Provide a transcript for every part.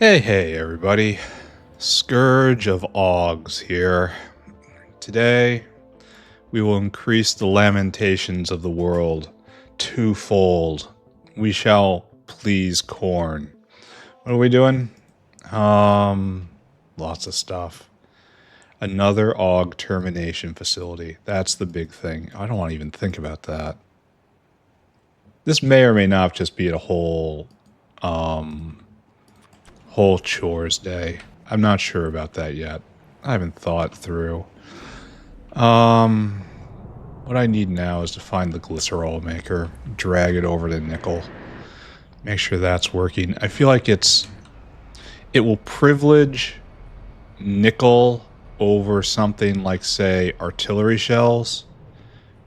Hey everybody. Scourge of Auogs here. Today, we will increase the lamentations of the world twofold. We shall please corn. What are we doing? Lots of stuff. Another Aug termination facility. That's the big thing. I don't want to even think about that. This may or may not just be a whole chores day. I'm not sure about that yet. I haven't thought through. What I need now is to find the glycerol maker, drag it over to nickel, make sure that's working. I feel like it will privilege nickel over something like, say, artillery shells,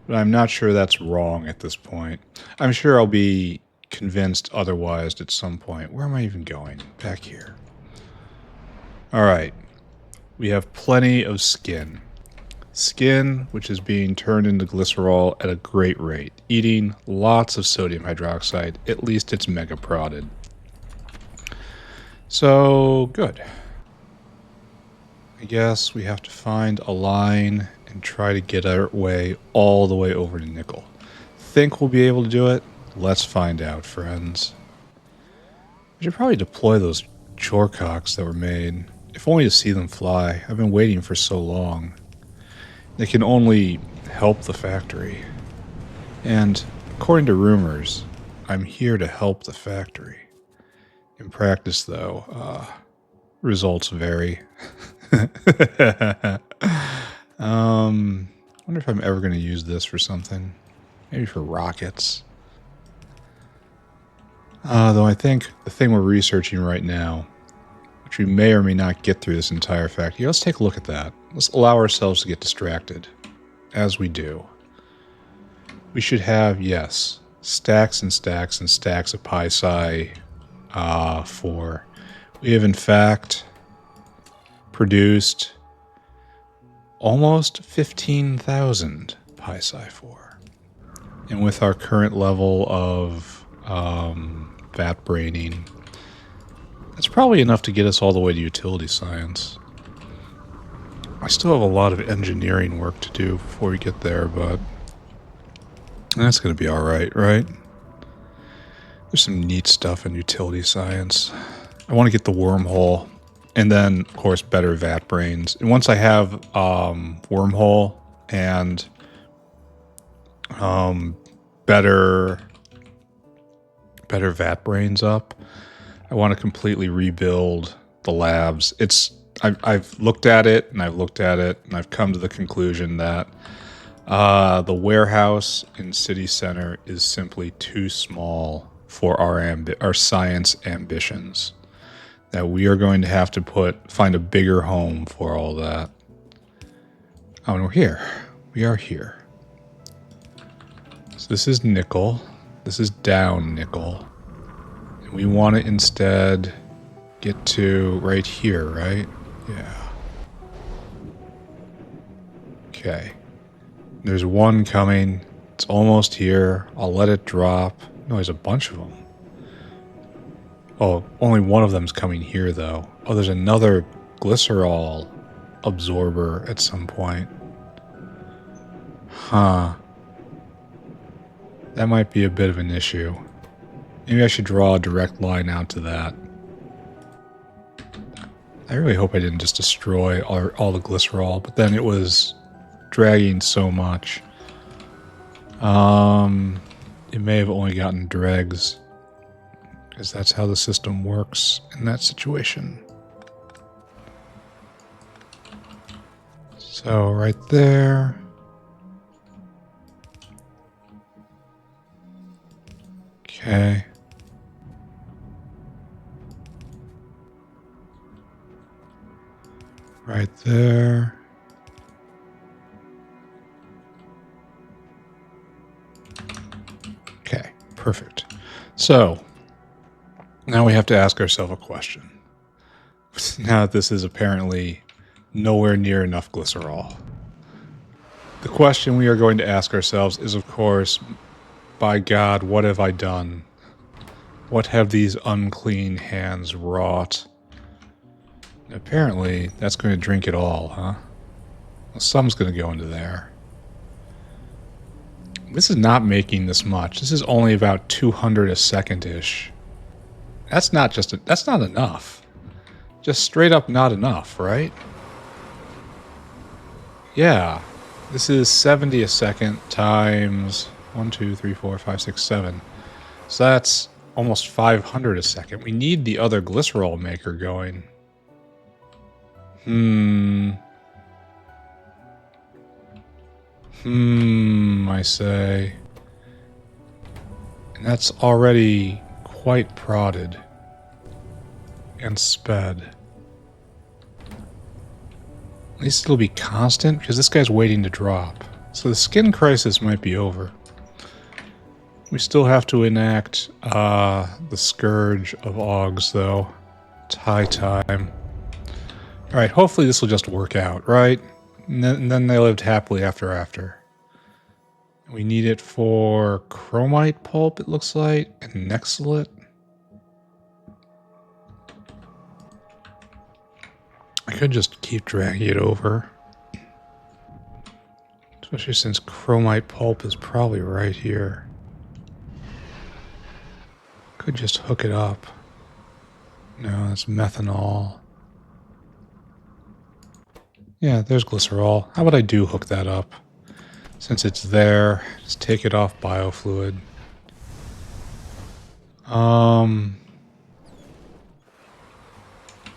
but I'm not sure that's wrong at this point. I'm sure I'll be convinced otherwise at some point. Where am I even going? Back here. Alright. We have plenty of skin. Skin, which is being turned into glycerol at a great rate, eating lots of sodium hydroxide. At least it's mega prodded. So, good. I guess we have to find a line and try to get our way all the way over to nickel. Think we'll be able to do it? Let's find out, friends. I should probably deploy those chorecocks that were made, if only to see them fly. I've been waiting for so long. They can only help the factory. And according to rumors, I'm here to help the factory. In practice, though, results vary. Wonder if I'm ever going to use this for something. Maybe for rockets. Though I think the thing we're researching right now, which we may or may not get through this entire factory. Let's take a look at that. Let's allow ourselves to get distracted, as we do. We should have, yes, stacks and stacks and stacks of pi-sci 4. We have, in fact, produced almost 15,000 pi-sci 4. And with our current level of vat braining, that's probably enough to get us all the way to utility science. I still have a lot of engineering work to do before we get there, but that's going to be alright, right? There's some neat stuff in utility science. I want to get the wormhole, and then, of course, better vat brains. And once I have wormhole and better vat brains up, I want to completely rebuild the labs. I've looked at it, and I've looked at it, and I've come to the conclusion that the warehouse in City Center is simply too small for our science ambitions. That we are going to have to find a bigger home for all that. Oh, and we're here. We are here. So this is nickel. This is down nickel. We want to instead get to right here, right? Yeah. Okay. There's one coming. It's almost here. I'll let it drop. No, there's a bunch of them. Oh, only one of them's coming here, though. Oh, there's another glycerol absorber at some point. Huh. That might be a bit of an issue. Maybe I should draw a direct line out to that. I really hope I didn't just destroy all the glycerol, but then it was dragging so much. It may have only gotten dregs, because that's how the system works in that situation. So right there. Okay. Right there. Okay, perfect. So, now we have to ask ourselves a question. Now that this is apparently nowhere near enough glycerol. The question we are going to ask ourselves is, of course, by God, what have I done? What have these unclean hands wrought? Apparently, that's going to drink it all, huh? Well, some's going to go into there. This is not making this much. This is only about 200 a second-ish. That's not that's not enough. Just straight up not enough, right? Yeah. This is 70 a second times 1, 2, 3, 4, 5, 6, 7. So that's almost 500 a second. We need the other glycerol maker going. I say. And that's already quite prodded. And sped. At least it'll be constant, because this guy's waiting to drop. So the skin crisis might be over. We still have to enact the Scourge of Auogs, though. It's high time. Alright, hopefully this will just work out, right? And then they lived happily after. We need it for chromite pulp, it looks like, and nexolite. I could just keep dragging it over. Especially since chromite pulp is probably right here. Could just hook it up. No, that's methanol. Yeah, there's glycerol. How about I do hook that up? Since it's there, just take it off biofluid.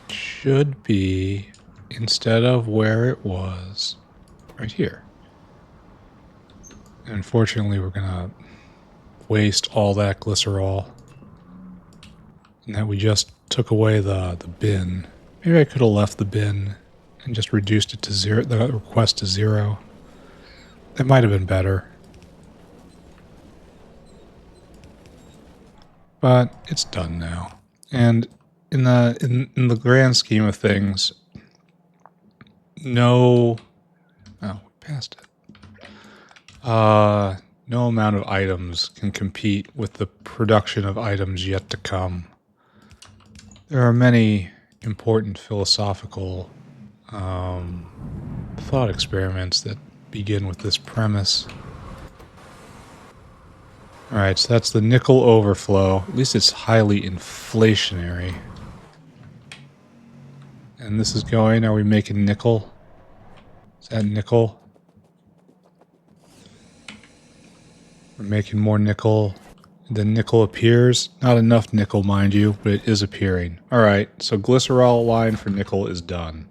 Should be, instead of where it was, right here. Unfortunately, we're gonna waste all that glycerol. And that we just took away the bin. Maybe I could have left the bin and just reduced it to 0, the request to 0. That might have been better. But it's done now. And in the grand scheme of things, no past it. No amount of items can compete with the production of items yet to come. There are many important philosophical thought experiments that begin with this premise. Alright, so that's the nickel overflow. At least it's highly inflationary. And this is going, are we making nickel? Is that nickel? We're making more nickel. The nickel appears. Not enough nickel, mind you, but it is appearing. Alright, so glycerol line for nickel is done.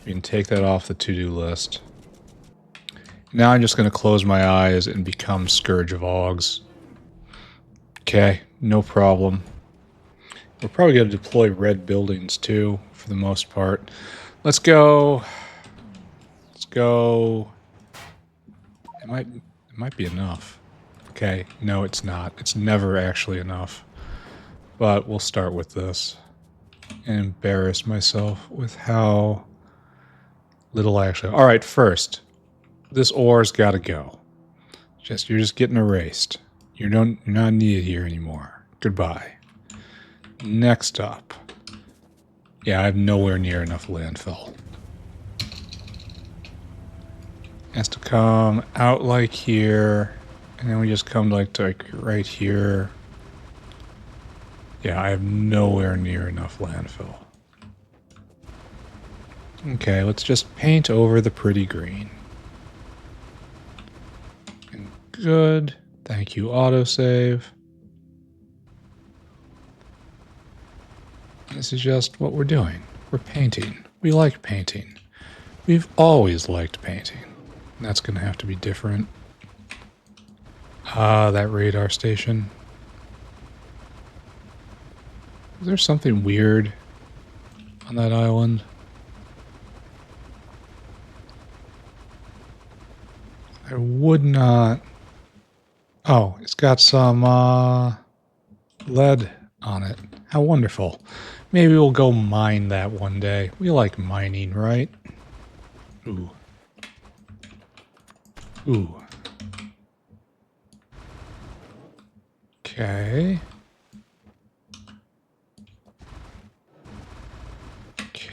We can take that off the to-do list. Now I'm just going to close my eyes and become Scourge of Auogs. Okay, no problem. We're probably going to deploy red buildings too, for the most part. Let's go. Let's go. It might be enough. Okay, no it's not. It's never actually enough. But we'll start with this. And embarrass myself with how little I actually... Alright, first. This ore's gotta go. You're just getting erased. You're not needed here anymore. Goodbye. Next up. Yeah, I have nowhere near enough landfill. Has to come out like here, and then we just come like right here. Yeah, I have nowhere near enough landfill. Okay, let's just paint over the pretty green. And good. Thank you, autosave. This is just what we're doing. We're painting. We like painting. We've always liked painting. And that's going to have to be different. Ah, that radar station. Is there something weird on that island? I would not... Oh, it's got some lead on it. How wonderful. Maybe we'll go mine that one day. We like mining, right? Ooh. Ooh. Okay.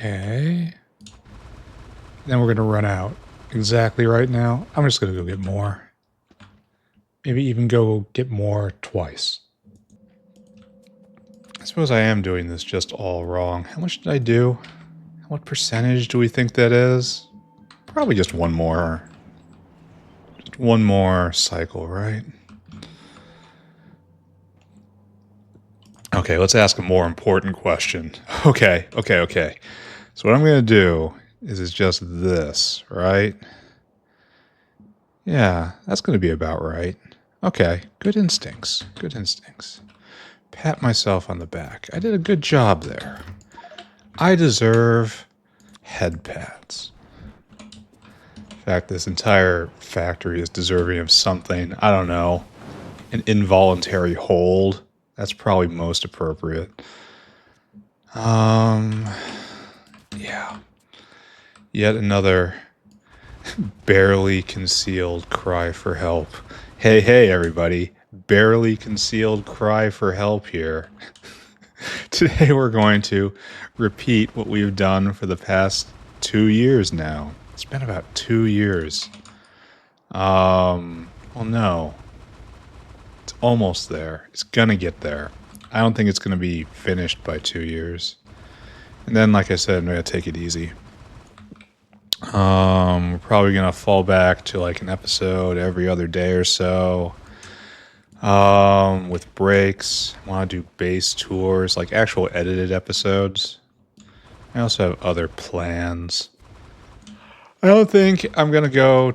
Okay. Then we're going to run out. Exactly right now. I'm just going to go get more. Maybe even go get more twice. I suppose I am doing this just all wrong. How much did I do? What percentage do we think that is? Probably just one more. Just one more cycle, right? Okay, let's ask a more important question. Okay. So what I'm going to do is just this, right? Yeah, that's going to be about right. Okay, good instincts. Good instincts. Pat myself on the back. I did a good job there. I deserve head pats. In fact, this entire factory is deserving of something. I don't know. An involuntary hold. That's probably most appropriate. Yeah. Yet another barely concealed cry for help. Hey, everybody. Barely concealed cry for help here. Today we're going to repeat what we've done for the past 2 years now. It's been about 2 years. Well, no. It's almost there. It's gonna get there. I don't think it's gonna be finished by 2 years. And then, like I said, I'm gonna take it easy. We're probably gonna fall back to like an episode every other day or so. With breaks. I want to do base tours, like actual edited episodes. I also have other plans. I don't think I'm gonna go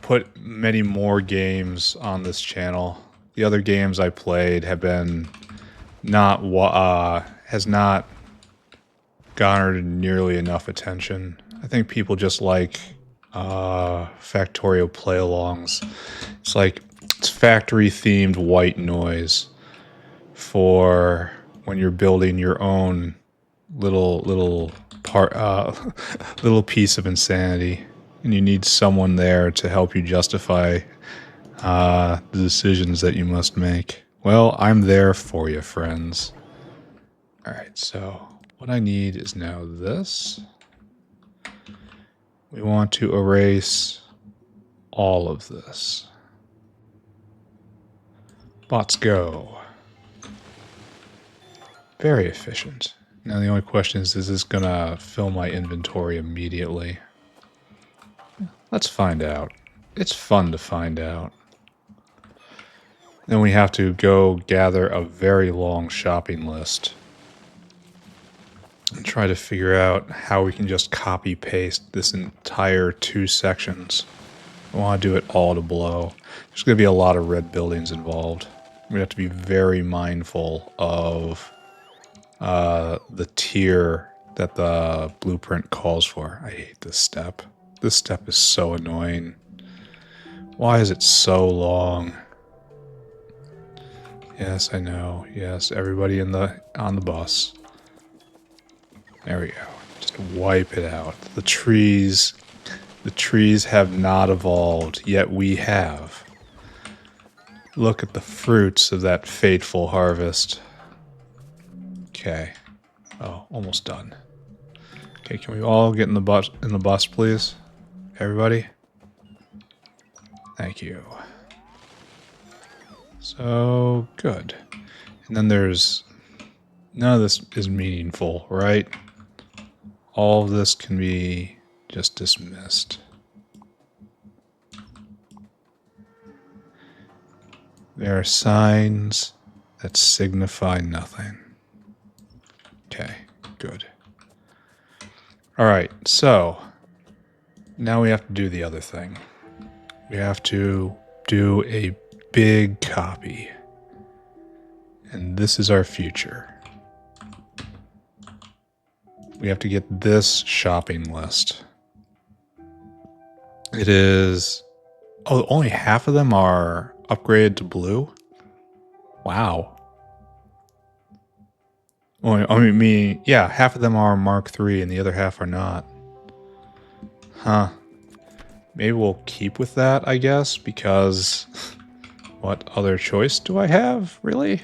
put many more games on this channel. The other games I played have been has not garnered nearly enough attention. I think people just like Factorio play-alongs. It's factory-themed white noise for when you're building your own little piece of insanity, and you need someone there to help you justify the decisions that you must make. Well, I'm there for you, friends. All right, so what I need is now this. We want to erase all of this. Bots go. Very efficient. Now the only question is this gonna fill my inventory immediately? Let's find out. It's fun to find out. Then we have to go gather a very long shopping list and try to figure out how we can just copy paste this entire 2 sections. I want to do it all to blow. There's going to be a lot of red buildings involved. We have to be very mindful of the tier that the blueprint calls for. I hate this step. This step is so annoying. Why is it so long? Yes, I know. Yes, everybody on the bus. There we go. Just wipe it out. The trees have not evolved, yet we have. Look at the fruits of that fateful harvest. Okay. Oh, almost done. Okay, can we all get in the bus, please? Everybody? Thank you. So, good. And then there's... None of this is meaningful, right? All of this can be just dismissed. There are signs that signify nothing. Okay, good. Alright, so now we have to do the other thing. We have to do a big copy. And this is our future. We have to get this shopping list. It is... Oh, only half of them are upgraded to blue? Wow. Well, yeah, half of them are Mark III and the other half are not. Huh. Maybe we'll keep with that, I guess, because... What other choice do I have, really?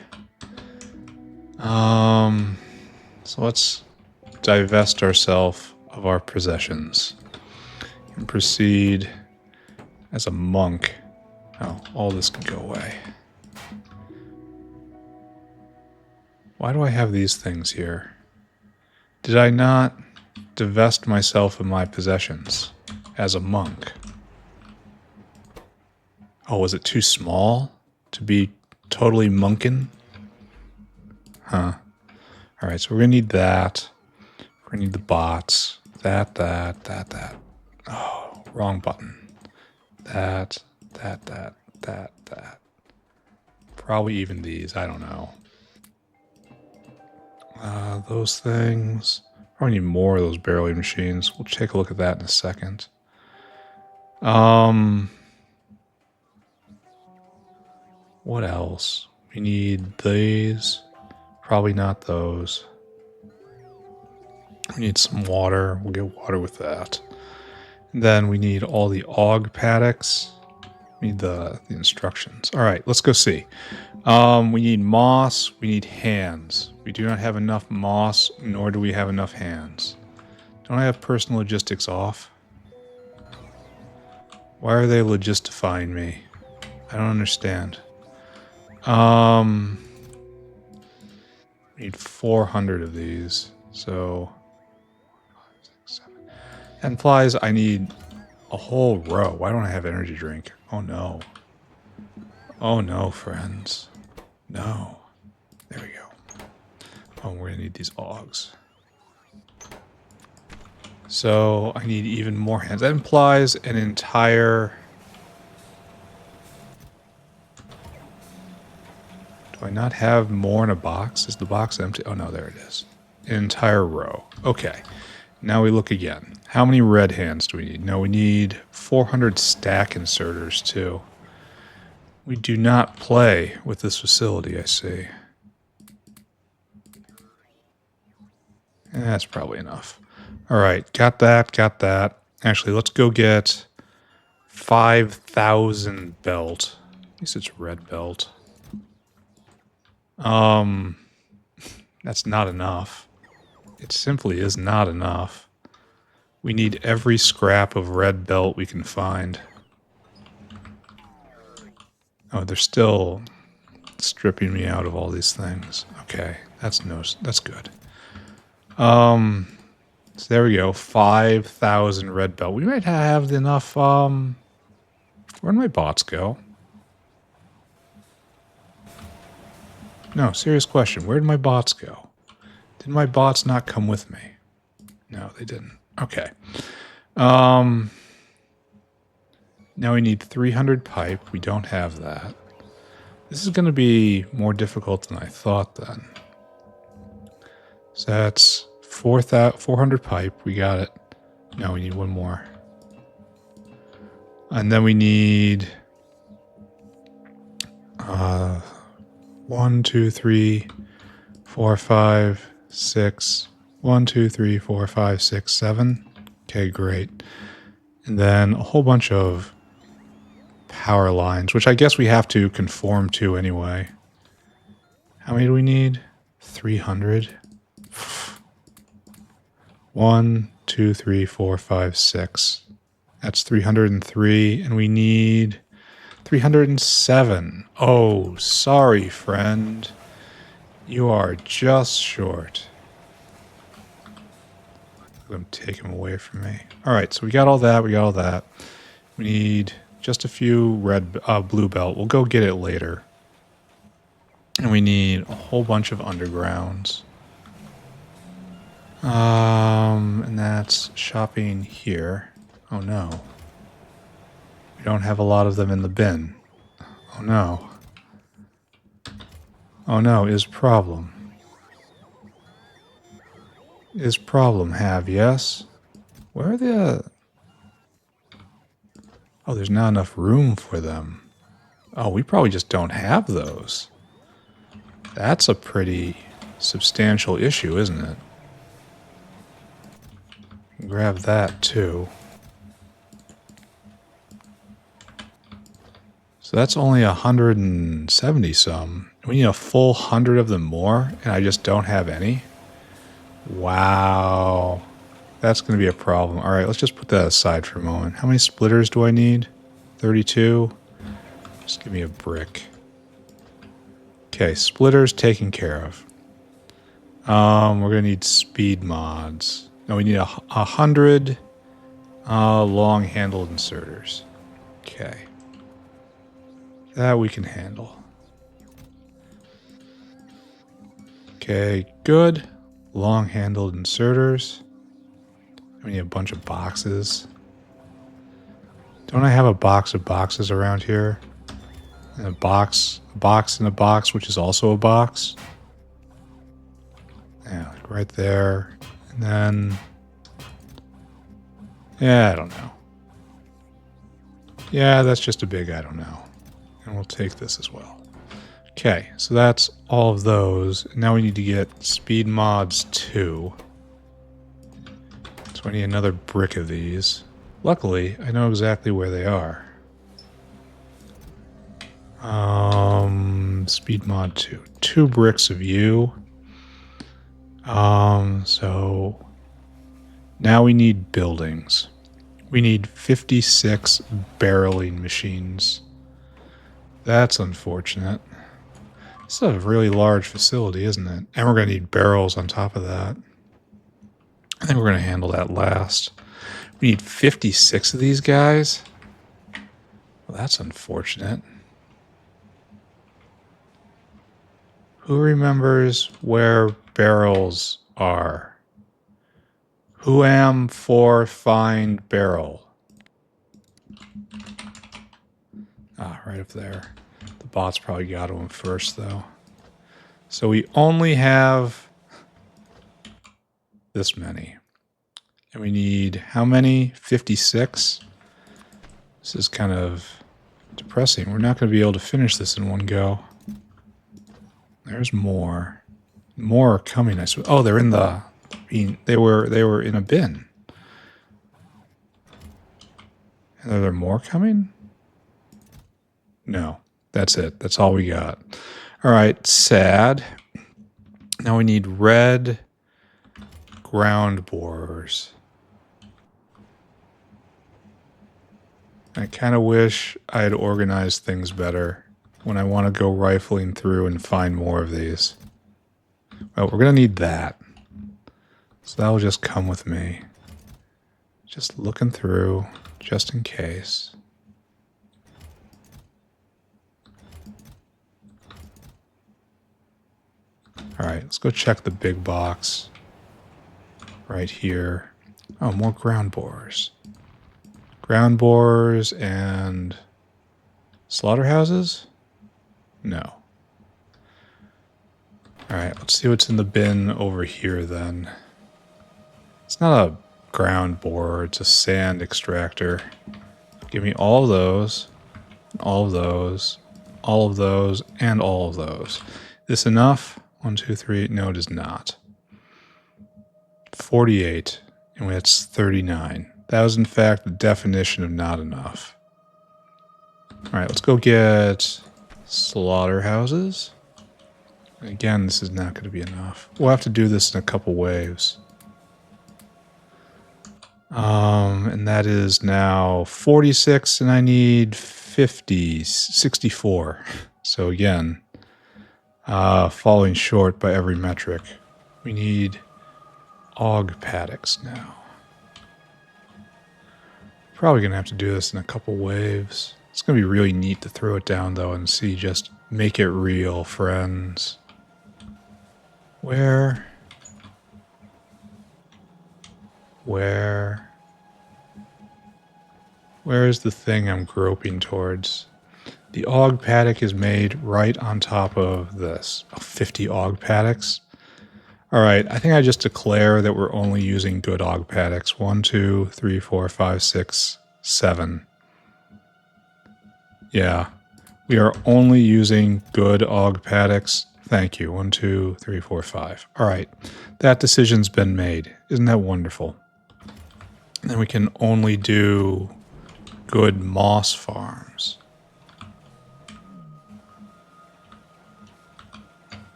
So let's divest ourselves of our possessions and proceed as a monk. Oh, all this can go away. Why do I have these things here? Did I not divest myself of my possessions as a monk? Oh, was it too small to be totally monkin'? Huh. Alright, so we're gonna need that. We're gonna need the bots. That. Oh, wrong button. That. Probably even these, I don't know. Those things. Probably need more of those barrel machines. We'll take a look at that in a second. What else? We need these. Probably not those. We need some water. We'll get water with that. And then we need all the Aug paddocks. We need the instructions. All right, let's go see. We need moss. We need hands. We do not have enough moss, nor do we have enough hands. Don't I have personal logistics off? Why are they logistifying me? I don't understand. We need 400 of these. So, 5, 6, 7. That implies I need a whole row. Why don't I have energy drink? Oh no. Oh no, friends. No. There we go. Oh, we're gonna need these Auogs. So I need even more hands. That implies an entire... Do I not have more in a box? Is the box empty? Oh no, there it is. An entire row. Okay. Now we look again. How many red hands do we need? No, we need 400 stack inserters too. We do not play with this facility, I see. That's probably enough. Alright, got that. Actually, let's go get 5,000 belt. At least it's red belt. That's not enough. It simply is not enough. We need every scrap of red belt we can find. Oh, they're still stripping me out of all these things. Okay, that's good. So there we go. 5,000 red belt. We might have enough. Where'd my bots go? No, serious question. Where'd my bots go? Did my bots not come with me? No, they didn't. Okay. Now we need 300 pipe. We don't have that. This is going to be more difficult than I thought then. So that's 400 pipe. We got it. No, we need one more. And then we need 1, 2, 3, 4, 5, 6. 1, 2, 3, 4, 5, 6, 7. Okay, great. And then a whole bunch of power lines, which I guess we have to conform to anyway. How many do we need? 300. 1, 2, 3, 4, 5, 6. That's 303, and we need 307. Oh, sorry, friend. You are just short. Let them take him away from me. All right, so we got all that. We need just a few blue belt. We'll go get it later. And we need a whole bunch of undergrounds. And that's shopping here. Oh no. We don't have a lot of them in the bin. Oh no. Oh no, is problem. Is problem have, yes? Where are the... Oh, there's not enough room for them. Oh, we probably just don't have those. That's a pretty substantial issue, isn't it? Grab that, too. So that's only 170 some. We need a full 100 of them more, and I just don't have any. Wow. That's going to be a problem. All right, let's just put that aside for a moment. How many splitters do I need? 32. Just give me a brick. Okay, splitters taken care of. We're going to need speed mods. No, we need 100 long-handled inserters. Okay. That we can handle. Okay, good. Long-handled inserters. We need a bunch of boxes. Don't I have a box of boxes around here? And a box in a box, which is also a box. Yeah, like right there. And then... yeah, I don't know. Yeah, that's just a big I don't know. And we'll take this as well. Okay, so that's all of those. Now we need to get speed mods 2. So I need another brick of these. Luckily, I know exactly where they are. Speed mod 2. 2 bricks of you. So now we need buildings. We need 56 barreling machines. That's unfortunate. This is a really large facility, isn't it? And we're going to need barrels on top of that. I think we're going to handle that last. We need 56 of these guys? Well, that's unfortunate. Who remembers where barrels are? Who am for find barrel? Ah, right up there. The bots probably got to him first, though. So we only have this many. And we need how many? 56? This is kind of depressing. We're not going to be able to finish this in one go. There's more. More are coming, I suppose. Oh, they're in the... They were in a bin. And are there more coming? No. That's it. That's all we got. All right, sad. Now we need red ground borers. I kind of wish I had organized things better when I want to go rifling through and find more of these. Well, we're going to need that. So that'll just come with me. Just looking through, just in case. Alright, let's go check the big box. Right here. Oh, more ground borers. Ground borers and... slaughterhouses? No. Alright, let's see what's in the bin over here then. It's not a ground borer, it's a sand extractor. Give me all of those, all of those, all of those, and all of those. This enough? 1, 2, 3. No, it is not. 48, and that's 39. That was in fact the definition of not enough. Alright, let's go get slaughterhouses. Again, this is not going to be enough. We'll have to do this in a couple waves. And that is now 46, and I need 64. So again, falling short by every metric. We need Aug paddocks now. Probably going to have to do this in a couple waves. It's going to be really neat to throw it down, though, and see just make it real, friends. Where is the thing I'm groping towards? The Aug paddock is made right on top of this. Oh, 50 Aug paddocks? Alright, I think I just declare that we're only using good Aug paddocks. 1, 2, 3, 4, 5, 6, 7. Yeah. We are only using good Aug paddocks. Thank you. 1, 2, 3, 4, 5. Alright. That decision's been made. Isn't that wonderful? And then we can only do good moss farms.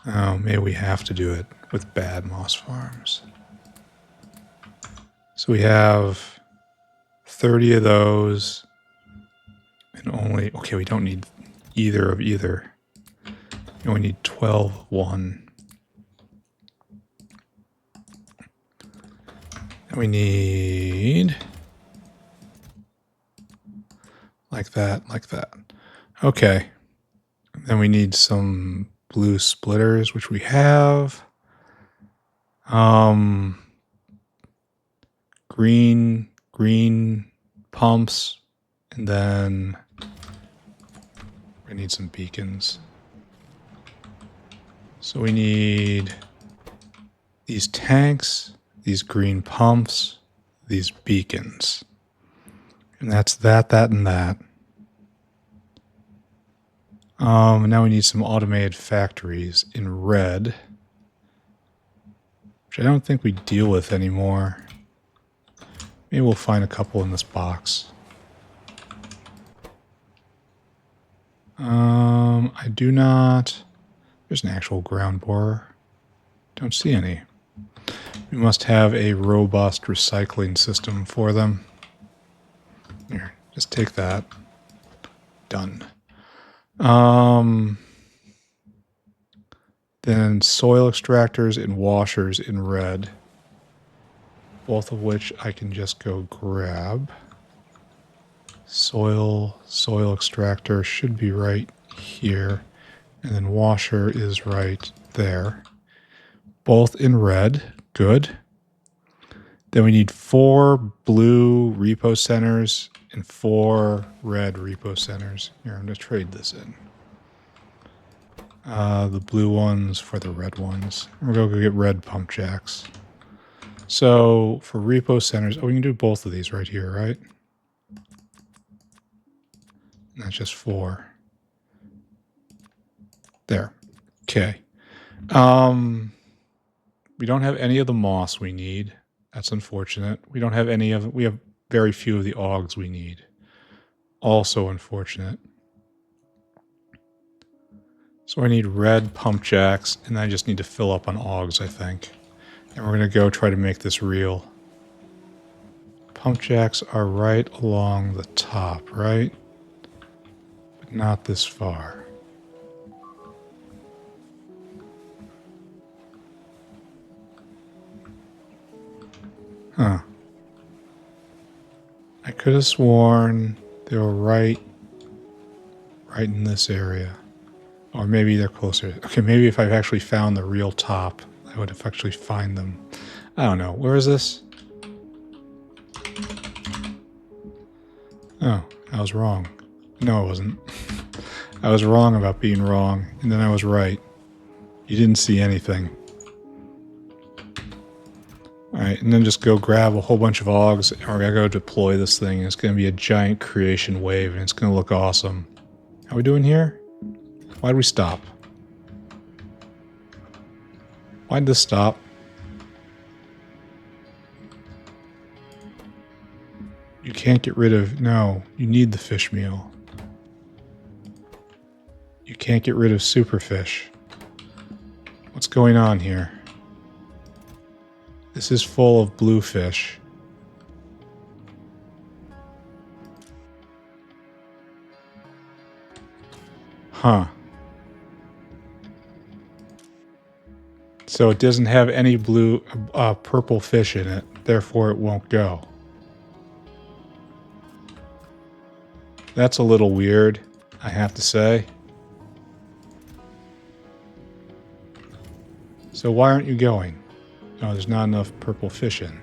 Oh, maybe we have to do it with bad moss farms. So we have 30 of those. And only... Okay, we don't need either of either. We only need 12 of one. And we need... Like that, like that. Okay. Then we need some blue splitters, which we have. Green pumps, and then we need some beacons. So we need these tanks, these green pumps, these beacons. And that's that, and that. Now we need some automated factories in red, which I don't think we deal with anymore. Maybe we'll find a couple in this box. I do not... There's an actual ground borer. Don't see any. We must have a robust recycling system for them. Here, just take that. Done. Then soil extractors and washers in red. Both of which I can just go grab. Soil extractor should be right here. And then washer is right there. Both in red. Good. Then we need 4 blue repo centers and 4 red repo centers. Here, I'm going to trade this in. The blue ones for the red ones. We're going to go get red pump jacks. So for repo centers, we can do both of these right here, right? And that's just 4. There. Okay. We don't have any of the moss we need. That's unfortunate. We don't have any of... We have very few of the augs we need. Also unfortunate. So I need red pump jacks, and I just need to fill up on augs, I think. And we're going to go try to make this real. Pump jacks are right along the top, right? But not this far. Huh. I could have sworn they were right in this area. Or maybe they're closer. Okay, maybe if I've actually found the real top, I would have actually find them. I don't know. Where is this? Oh, I was wrong. No, I wasn't. I was wrong about being wrong, and then I was right. You didn't see anything. Alright, and then just go grab a whole bunch of augs, and we're going to go deploy this thing. It's going to be a giant creation wave, and it's going to look awesome. How are we doing here? Why'd we stop? Why'd this stop? You can't get rid of... No, you need the fish meal. You can't get rid of superfish. What's going on here? This is full of bluefish. Huh. So it doesn't have any blue, purple fish in it, therefore it won't go. That's a little weird, I have to say. So why aren't you going? No, there's not enough purple fish in.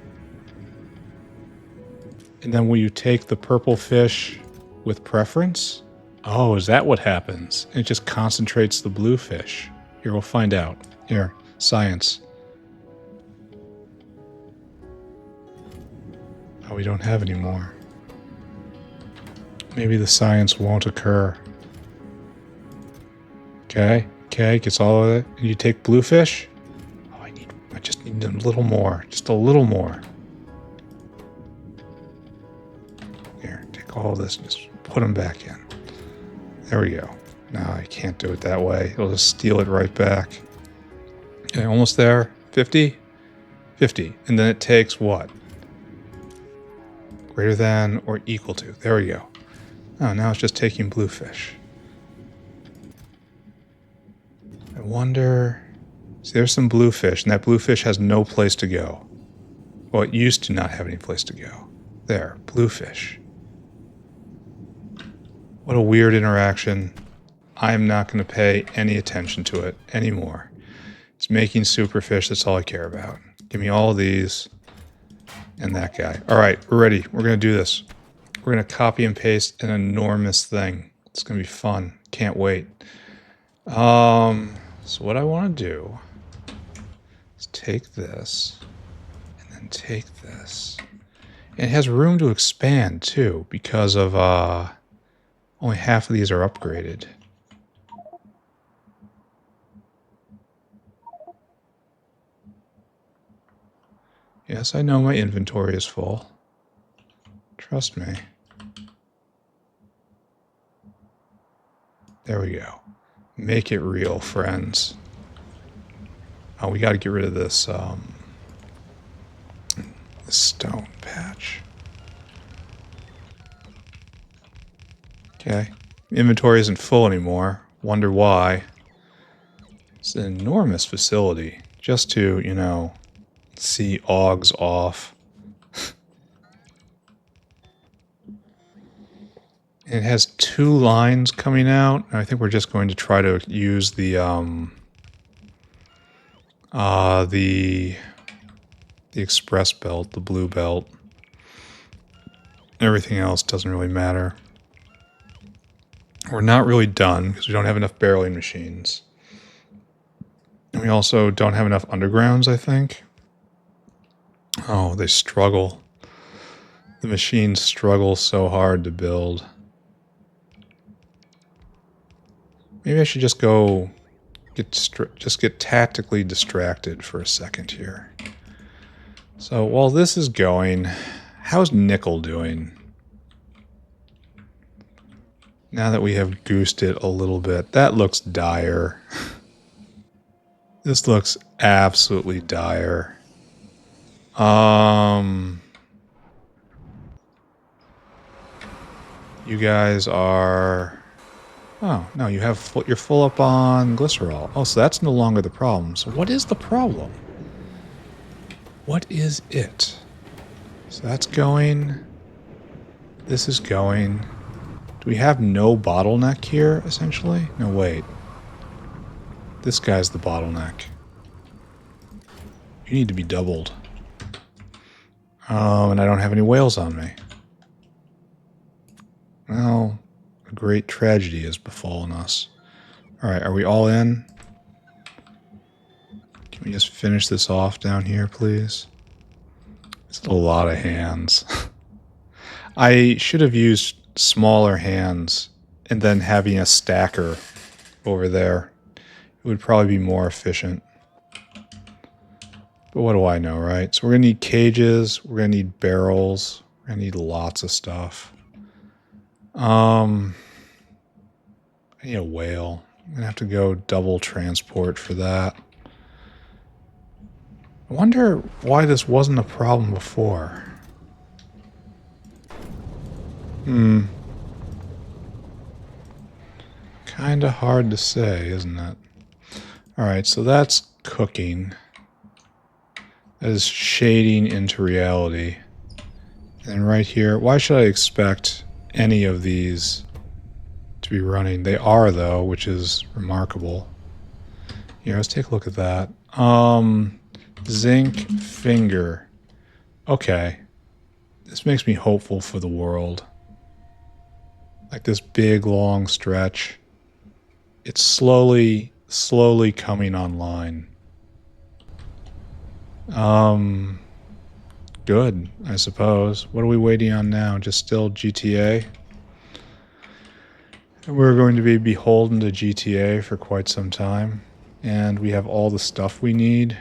And then will you take the purple fish with preference? Oh, is that what happens? It just concentrates the blue fish. Here, we'll find out. Here, science. Oh, we don't have any more. Maybe the science won't occur. Okay, gets all of it. And you take bluefish? Oh, I just need a little more. Just a little more. Here, take all of this and just put them back in. There we go. No, I can't do it that way. It'll just steal it right back. Okay, almost there. 50? 50. And then it takes what? Greater than or equal to. There we go. Oh, now it's just taking bluefish. I wonder... See, there's some bluefish, and that bluefish has no place to go. Well, it used to not have any place to go. There, bluefish. What a weird interaction. I'm not going to pay any attention to it anymore. It's making superfish, that's all I care about. Give me all of these and that guy. All right, we're ready. We're going to do this. We're going to copy and paste an enormous thing. It's going to be fun. Can't wait. So what I want to do is take this and then take this. And it has room to expand too because of only half of these are upgraded. Yes, I know my inventory is full. Trust me. There we go. Make it real, friends. Oh, we got to get rid of this, this stone patch. Okay. Inventory isn't full anymore. Wonder why. It's an enormous facility. Just to, you know, see Auogs off. It has 2 lines coming out. I think we're just going to try to use the express belt, the blue belt. Everything else doesn't really matter. We're not really done because we don't have enough barreling machines. And we also don't have enough undergrounds, I think. Oh, they struggle. The machines struggle so hard to build. Maybe I should just go get tactically distracted for a second here. So while this is going, how's nickel doing? Now that we have goosed it a little bit, that looks dire. This looks absolutely dire. You guys are... Oh, no, you're full up on glycerol. Oh, so that's no longer the problem. So what is the problem? What is it? So that's going. This is going. Do we have no bottleneck here, essentially? No, wait. This guy's the bottleneck. You need to be doubled. And I don't have any whales on me. Well, a great tragedy has befallen us. Alright, are we all in? Can we just finish this off down here, please? It's a lot of hands. I should have used smaller hands and then having a stacker over there. It would probably be more efficient. But what do I know, right? So we're going to need cages. We're going to need barrels. We're going to need lots of stuff. I need a whale. I'm going to have to go double transport for that. I wonder why this wasn't a problem before. Kinda hard to say, isn't it? Alright, so that's cooking. That is shading into reality. And right here, why should I expect any of these to be running? They are, though, which is remarkable. Here, let's take a look at that. Zinc finger. Okay. This makes me hopeful for the world. Like this big, long stretch. It's slowly coming online. Good, I suppose. What are we waiting on now? Just still GTA? We're going to be beholden to GTA for quite some time. And we have all the stuff we need.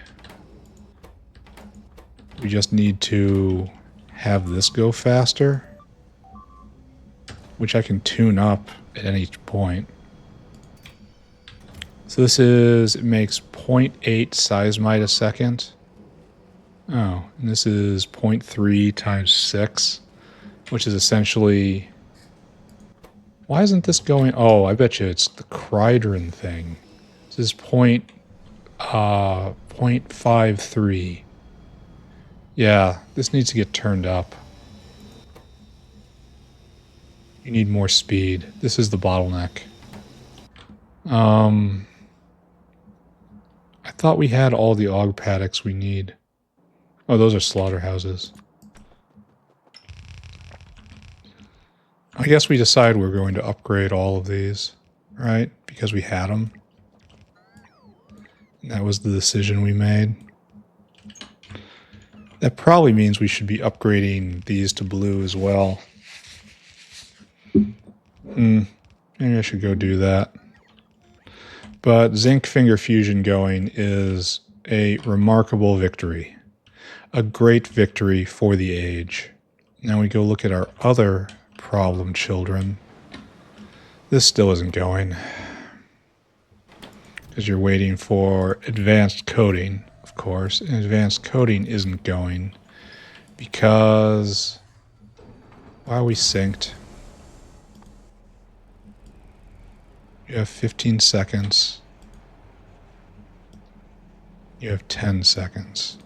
We just need to have this go faster. Which I can tune up at any point. So this is, it makes 0.8 seismite a second. Oh, and this is 0.3 times 6, which is essentially... Why isn't this going... Oh, I bet you it's the Crydron thing. This is 0.53. Yeah, this needs to get turned up. You need more speed. This is the bottleneck. I thought we had all the Aug paddocks we need. Oh, those are slaughterhouses. I guess we decide we're going to upgrade all of these, right? Because we had them. And that was the decision we made. That probably means we should be upgrading these to blue as well. Maybe I should go do that. But zinc finger fusion going is a remarkable victory. A great victory for the age. Now we go look at our other problem children. This still isn't going. Because you're waiting for advanced coding, of course. And advanced coding isn't going. Because... why are we synced? You have 15 seconds. You have 10 seconds.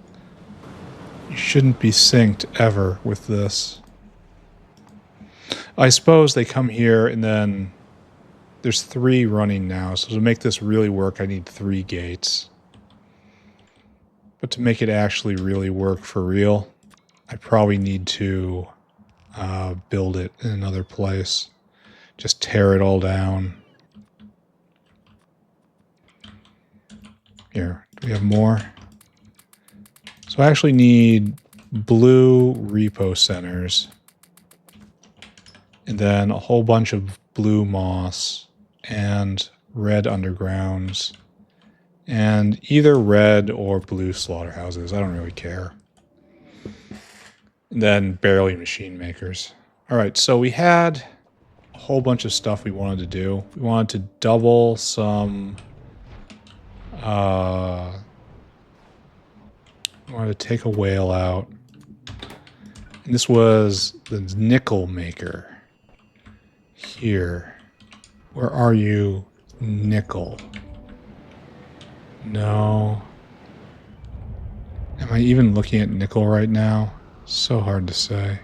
You shouldn't be synced ever with this. I suppose they come here and then there's 3 running now. So to make this really work, I need 3 gates. But to make it actually really work for real, I probably need to build it in another place. Just tear it all down. Here, do we have more? So I actually need blue repo centers. And then a whole bunch of blue moss and red undergrounds. And either red or blue slaughterhouses. I don't really care. And then barely machine makers. Alright, so we had a whole bunch of stuff we wanted to do. We wanted to double some... I wanted to take a whale out. And this was the nickel maker. Here. Where are you, nickel? No. Am I even looking at nickel right now? So hard to say.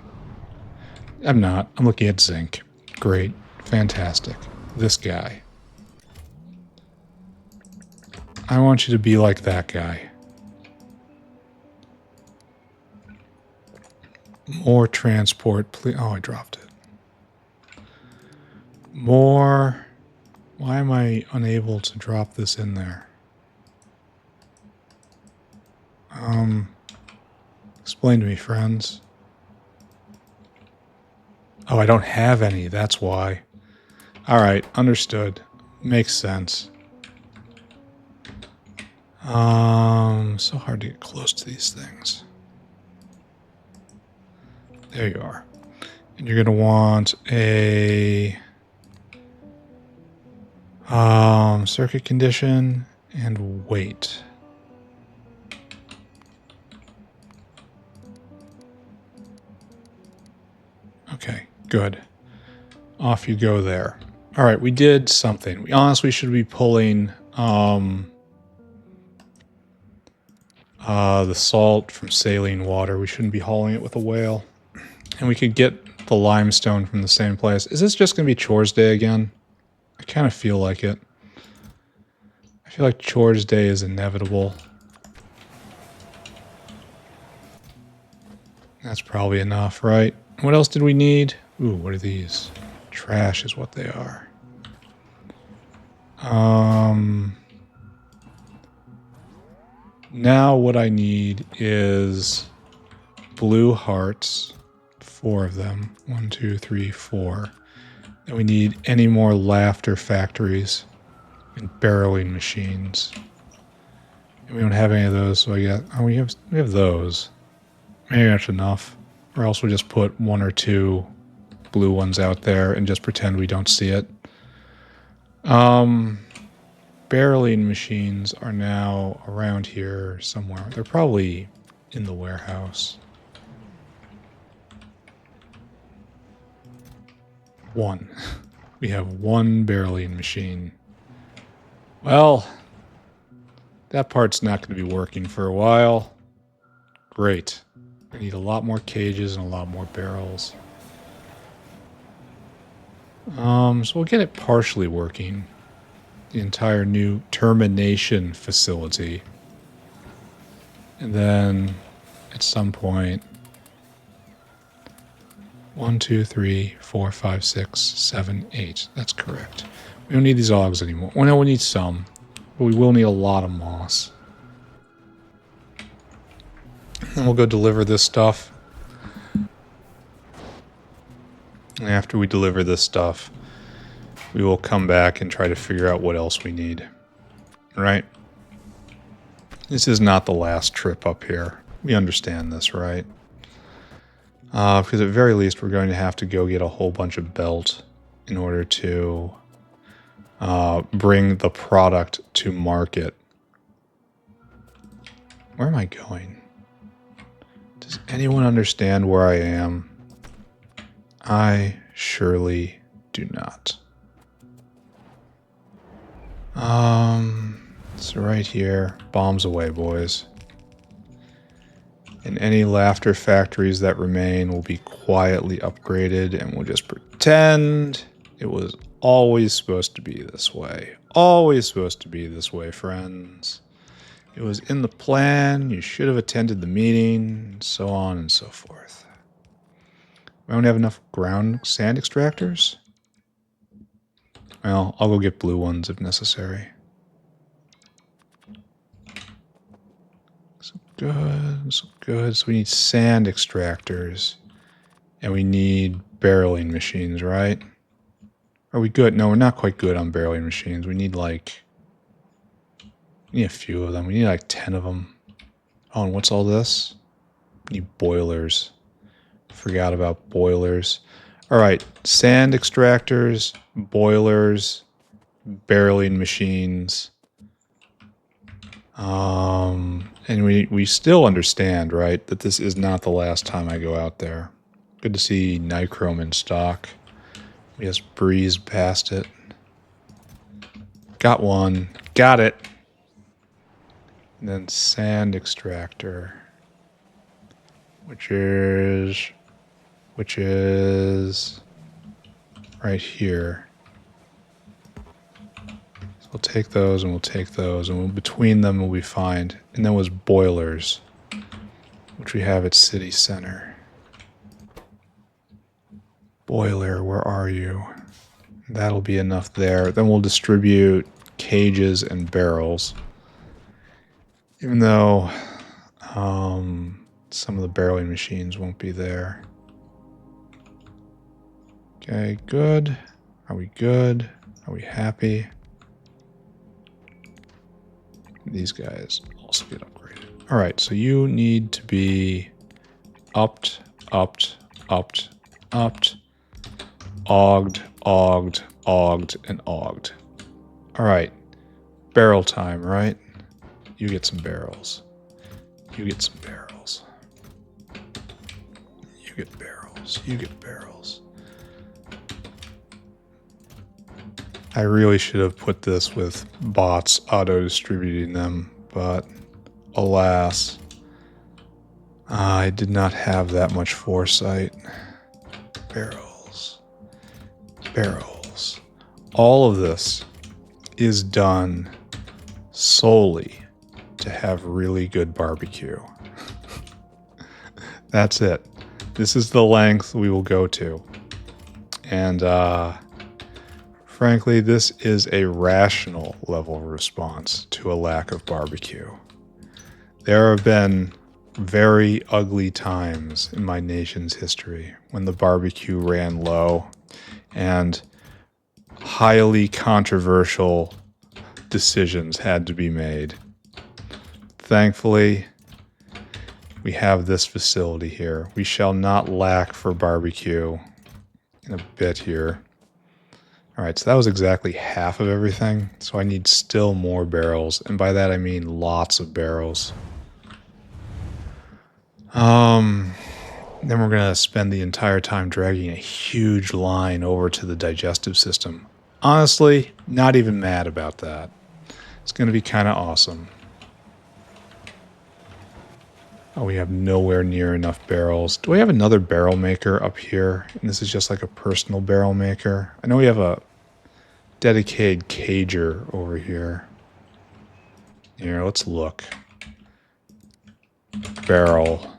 I'm not. I'm looking at zinc. Great. Fantastic. This guy. I want you to be like that guy. More transport, please. Oh, I dropped it. More. Why am I unable to drop this in there? Explain to me, friends. Oh, I don't have any. That's why. All right, understood. Makes sense. So hard to get close to these things. There you are. And you're going to want a circuit condition and weight. Okay, good. Off you go there. All right, we did something. We honestly should be pulling the salt from saline water. We shouldn't be hauling it with a whale. And we could get the limestone from the same place. Is this just going to be Chores Day again? I kind of feel like it. I feel like Chores Day is inevitable. That's probably enough, right? What else did we need? Ooh, what are these? Trash is what they are. Now what I need is blue hearts. 4 of them. 1, 2, 3, 4. And we need any more laughter factories and barreling machines. And we don't have any of those, so I got... Oh, we have those. Maybe that's enough. Or else we'll just put 1 or 2 blue ones out there and just pretend we don't see it. barreling machines are now around here somewhere. They're probably in the warehouse. One. We have one barreling machine. Well, that part's not going to be working for a while. Great. We need a lot more cages and a lot more barrels. So we'll get it partially working. The entire new termination facility. And then at some point, 1, 2, 3, 4, 5, 6, 7, 8. That's correct. We don't need these augs anymore. Well, no, we need some. But we will need a lot of moss. And we'll go deliver this stuff. And after we deliver this stuff, we will come back and try to figure out what else we need. Right? This is not the last trip up here. We understand this, right? Because at very least we're going to have to go get a whole bunch of belt in order to bring the product to market. Where am I going? Does anyone understand where I am? I surely do not. So right here, bombs away, boys. And any laughter factories that remain will be quietly upgraded, and we'll just pretend it was always supposed to be this way. Always supposed to be this way, friends. It was in the plan, you should have attended the meeting, and so on and so forth. We don't have enough ground sand extractors? Well, I'll go get blue ones if necessary. So good, so good. So we need sand extractors. And we need barreling machines, right? Are we good? No, we're not quite good on barreling machines. We need like... We need a few of them. We need like 10 of them. Oh, and what's all this? We need boilers. Forgot about boilers. Alright, sand extractors, boilers, barreling machines. And we still understand, right, that this is not the last time I go out there. Good to see nichrome in stock. We just breezed past it. Got one. Got it. And then sand extractor. Which is right here. So we'll take those and we'll take those, and between them we'll be fine. And then was boilers, which we have at City Center. Boiler, where are you? That'll be enough there. Then we'll distribute cages and barrels. Even though some of the barreling machines won't be there. Okay, good. Are we good? Are we happy? These guys also get upgraded. Alright, so you need to be upped, upped, upped, upped, augged, augged, augged, and augged. Alright, barrel time, right? You get some barrels. You get some barrels. You get barrels. You get barrels. I really should have put this with bots auto-distributing them, but alas, I did not have that much foresight. Barrels. Barrels. All of this is done solely to have really good barbecue. That's it. This is the length we will go to. And, frankly, this is a rational level of response to a lack of barbecue. There have been very ugly times in my nation's history when the barbecue ran low and highly controversial decisions had to be made. Thankfully, we have this facility here. We shall not lack for barbecue in a bit here. All right, so that was exactly half of everything. So I need still more barrels. And by that I mean lots of barrels. Then we're going to spend the entire time dragging a huge line over to the digestive system. Honestly, not even mad about that. It's going to be kind of awesome. Oh, we have nowhere near enough barrels. Do we have another barrel maker up here? And this is just like a personal barrel maker. I know we have a dedicated cager over here. Here, let's look. Barrel.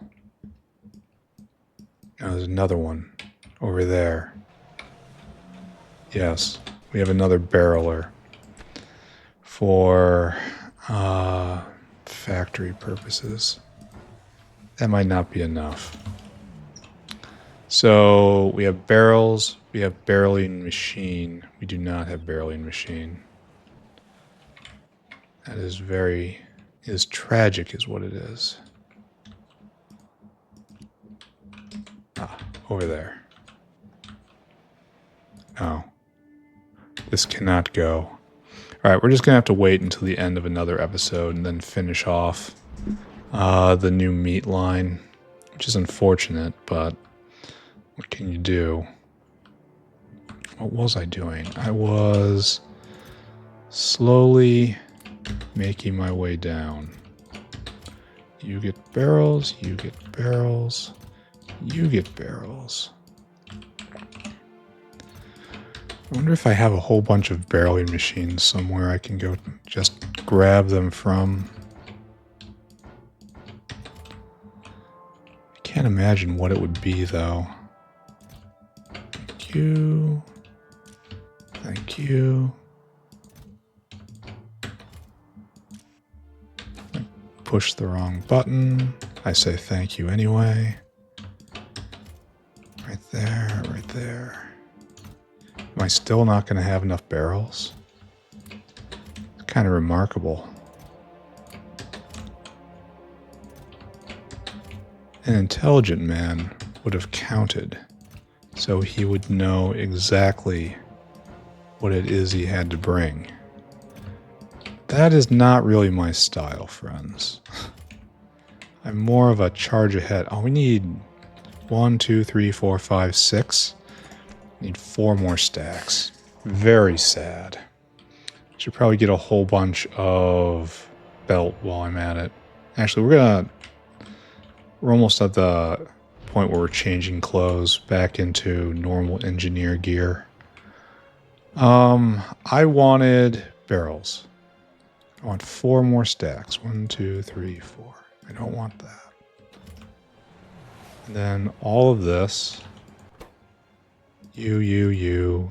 Oh, there's another one over there. Yes, we have another barreler for factory purposes. That might not be enough. So we have barrels, we have barreling machine. We do not have barreling machine. That is tragic is what it is. Ah, over there. Oh. This cannot go. Alright, we're just going to have to wait until the end of another episode and then finish off the new meat line, which is unfortunate, but what can you do? What was I doing? I was slowly making my way down. You get barrels, you get barrels, you get barrels. I wonder if I have a whole bunch of barreling machines somewhere I can go just grab them from. I can't imagine what it would be, though. Thank you. Thank you. I pushed the wrong button. I say thank you anyway. Right there, right there. Am I still not going to have enough barrels? It's kind of remarkable. An intelligent man would have counted, so he would know exactly what it is he had to bring. That is not really my style, friends. I'm more of a charge ahead. Oh, we need 1, 2, 3, 4, 5, 6. Need 4 more stacks. Very sad. Should probably get a whole bunch of belt while I'm at it. Actually, we're almost at the point where we're changing clothes back into normal engineer gear. I wanted barrels. I want 4 more stacks. 1, 2, 3, 4. I don't want that. And then all of this. You.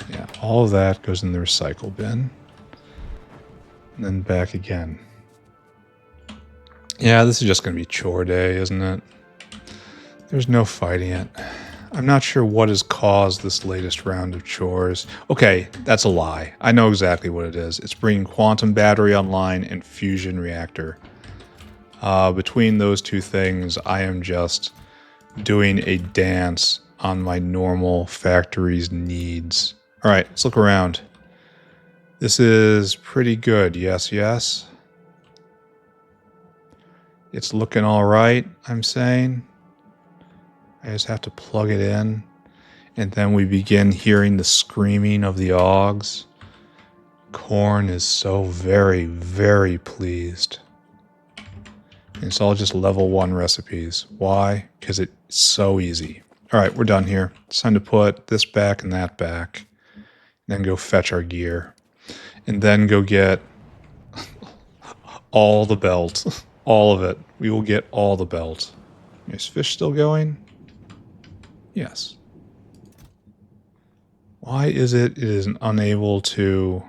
Yeah, all of that goes in the recycle bin. And then back again. Yeah, this is just going to be chore day, isn't it? There's no fighting it. I'm not sure what has caused this latest round of chores. Okay, that's a lie. I know exactly what it is. It's bringing quantum battery online and fusion reactor. Between those two things, I am just doing a dance on my normal factory's needs. All right, let's look around. This is pretty good. Yes, yes. It's looking all right, I'm saying. I just have to plug it in. And then we begin hearing the screaming of the Auogs. Corn is so very, very pleased. And it's all just level 1 recipes. Why? Because it's so easy. All right, we're done here. It's time to put this back and that back. Then go fetch our gear. And then go get all the belt. All of it. We will get all the belt. Is fish still going? Yes. Why is it is unable to...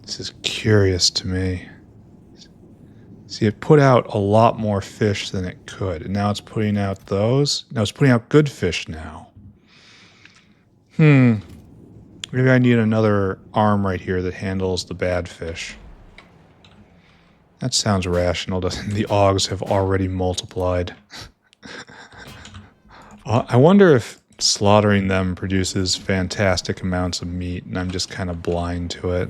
This is curious to me. See, it put out a lot more fish than it could, and now it's putting out those. No, it's putting out good fish now. Maybe I need another arm right here that handles the bad fish. That sounds rational, doesn't it? The Augs have already multiplied. I wonder if slaughtering them produces fantastic amounts of meat, and I'm just kind of blind to it.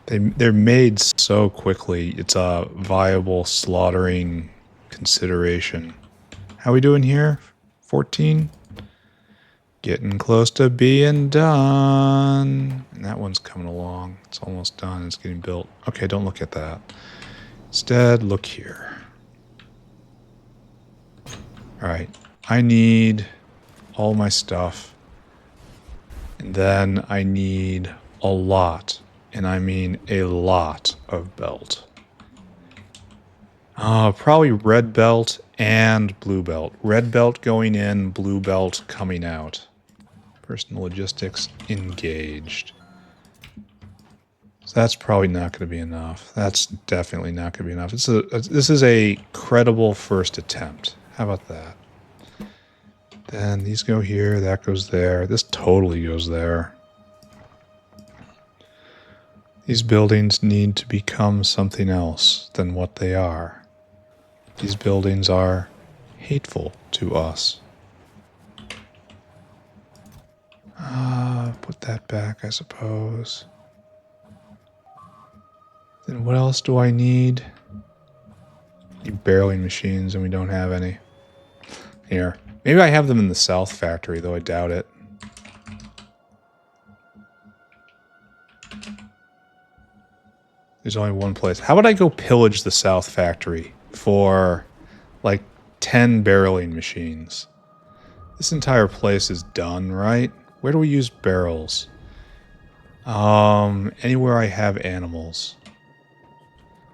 They're made so quickly, it's a viable slaughtering consideration. How we doing here? 14? Getting close to being done. And that one's coming along. It's almost done. It's getting built. Okay, don't look at that. Instead, look here. Alright, I need all my stuff. And then I need a lot, and I mean a lot of belt. Probably red belt and blue belt. Red belt going in, blue belt coming out. Personal logistics engaged. So that's probably not going to be enough. That's definitely not going to be enough. This is a credible first attempt. How about that? Then these go here, that goes there. This totally goes there. These buildings need to become something else than what they are. These buildings are hateful to us. Put that back, I suppose. Then what else do I need? Need barreling machines, and we don't have any. Here. Maybe I have them in the South Factory, though I doubt it. There's only one place. How about I go pillage the South Factory for, like, 10 barreling machines? This entire place is done, right? Where do we use barrels? Anywhere I have animals.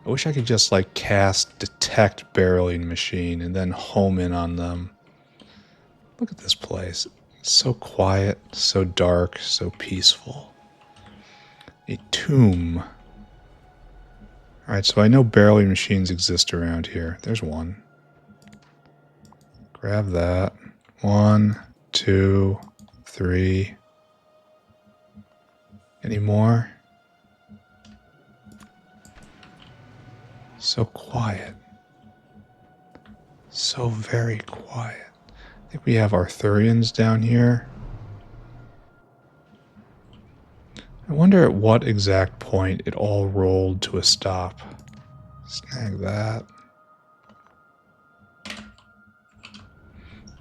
I wish I could just, like, cast detect barreling machine and then home in on them. Look at this place. It's so quiet, so dark, so peaceful. A tomb. Alright, so I know barreling machines exist around here. There's one. Grab that. 1, 2, 3. Any more? So quiet. So very quiet. I think we have Arthurians down here. I wonder at what exact point it all rolled to a stop. Snag that. I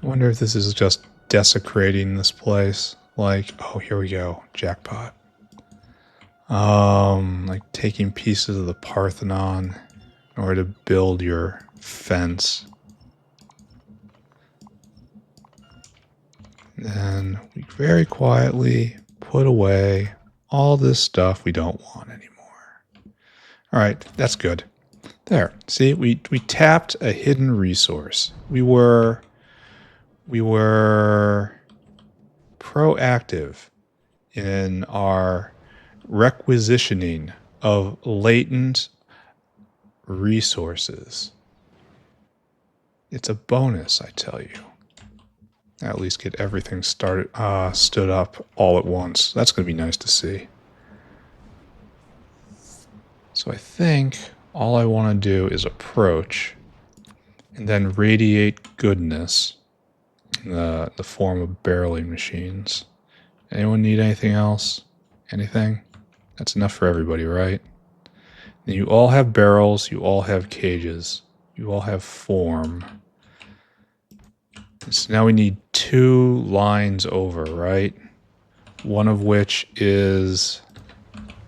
wonder if this is just desecrating this place. Like, oh, here we go. Jackpot. Like taking pieces of the Parthenon in order to build your fence. Then we very quietly put away all this stuff we don't want anymore. All right, that's good. There, see, we tapped a hidden resource. We were proactive in our requisitioning of latent resources. It's a bonus, I tell you. At least get everything stood up all at once. That's going to be nice to see. So I think all I want to do is approach and then radiate goodness in the form of barreling machines. Anyone need anything else? Anything? That's enough for everybody, right? And you all have barrels, you all have cages, you all have form. So now we need 2 lines over, right? One of which is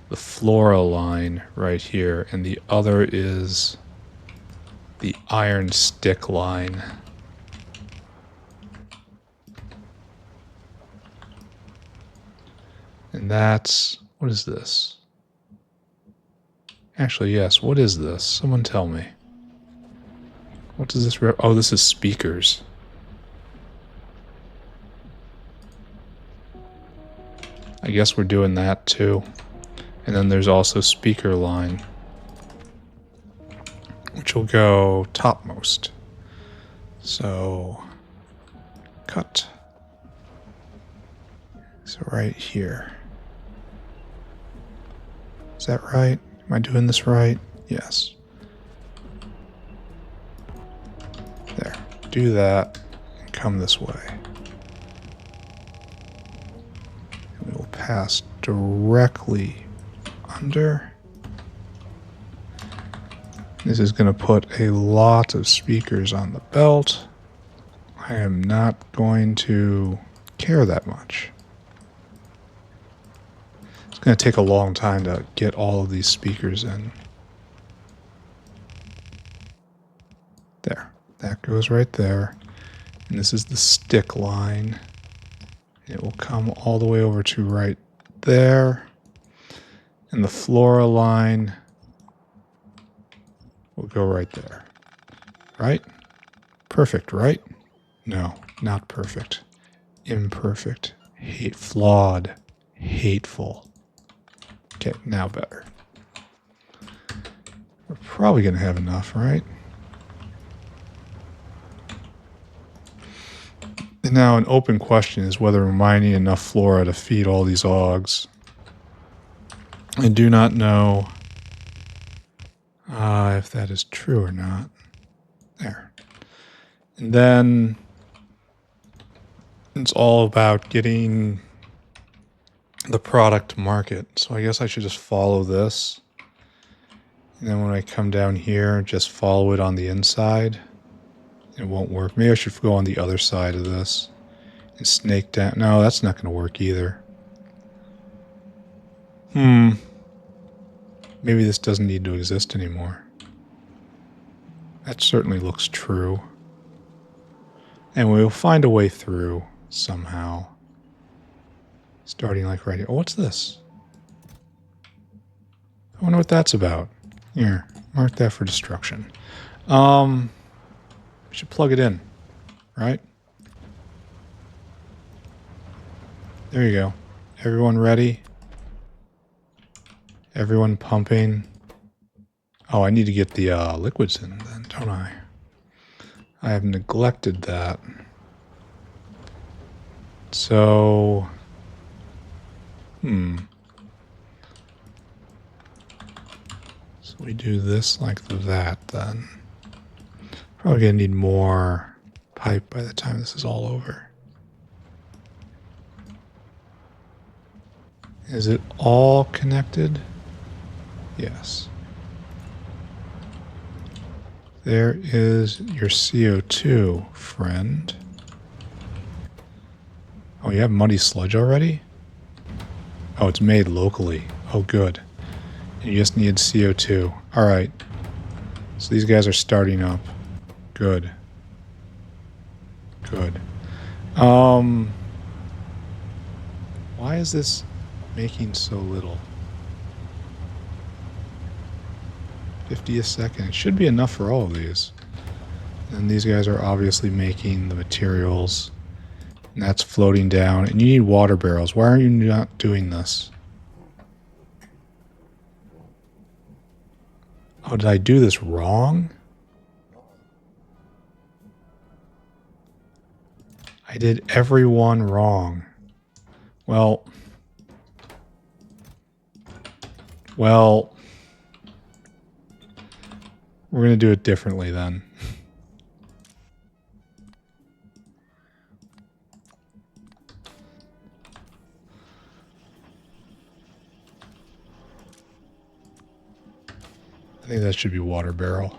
the flora line right here, and the other is the iron stick line. And that's... what is this? Actually, yes, what is this? Someone tell me. What does this... oh, this is speakers. I guess we're doing that too. And then there's also speaker line, which will go topmost. So, cut. So right here. Is that right? Am I doing this right? Yes. do that and come this way. And we will pass directly under. This is going to put a lot of speakers on the belt. I am not going to care that much. It's going to take a long time to get all of these speakers in. There. That goes right there. And this is the stick line. It will come all the way over to right there. And the flora line will go right there. Right? Perfect, right? No, not perfect. Imperfect. Flawed. Hateful. Okay, now better. We're probably going to have enough, right? And now an open question is whether we're mining enough flora to feed all these augs. I do not know if that is true or not. There. And then it's all about getting the product to market. So I guess I should just follow this. And then when I come down here, just follow it on the inside. It won't work. Maybe I should go on the other side of this and snake down. No, that's not going to work either. Maybe this doesn't need to exist anymore. That certainly looks true. And we'll find a way through somehow. Starting like right here. Oh, what's this? I wonder what that's about. Here, mark that for destruction. We should plug it in, right? There you go. Everyone ready? Everyone pumping? Oh, I need to get the liquids in then, don't I? I have neglected that. So... So we do this like that then. Probably gonna need more pipe by the time this is all over. Is it all connected? Yes. There is your CO2, friend. Oh, you have muddy sludge already? Oh, it's made locally. Oh, good. And you just need CO2. Alright. So these guys are starting up. Good. Good. Why is this making so little? 50 a second. It should be enough for all of these. And these guys are obviously making the materials. And that's floating down. And you need water barrels. Why are you not doing this? Oh, did I do this wrong? I did everyone wrong. Well, we're going to do it differently then. I think that should be water barrel.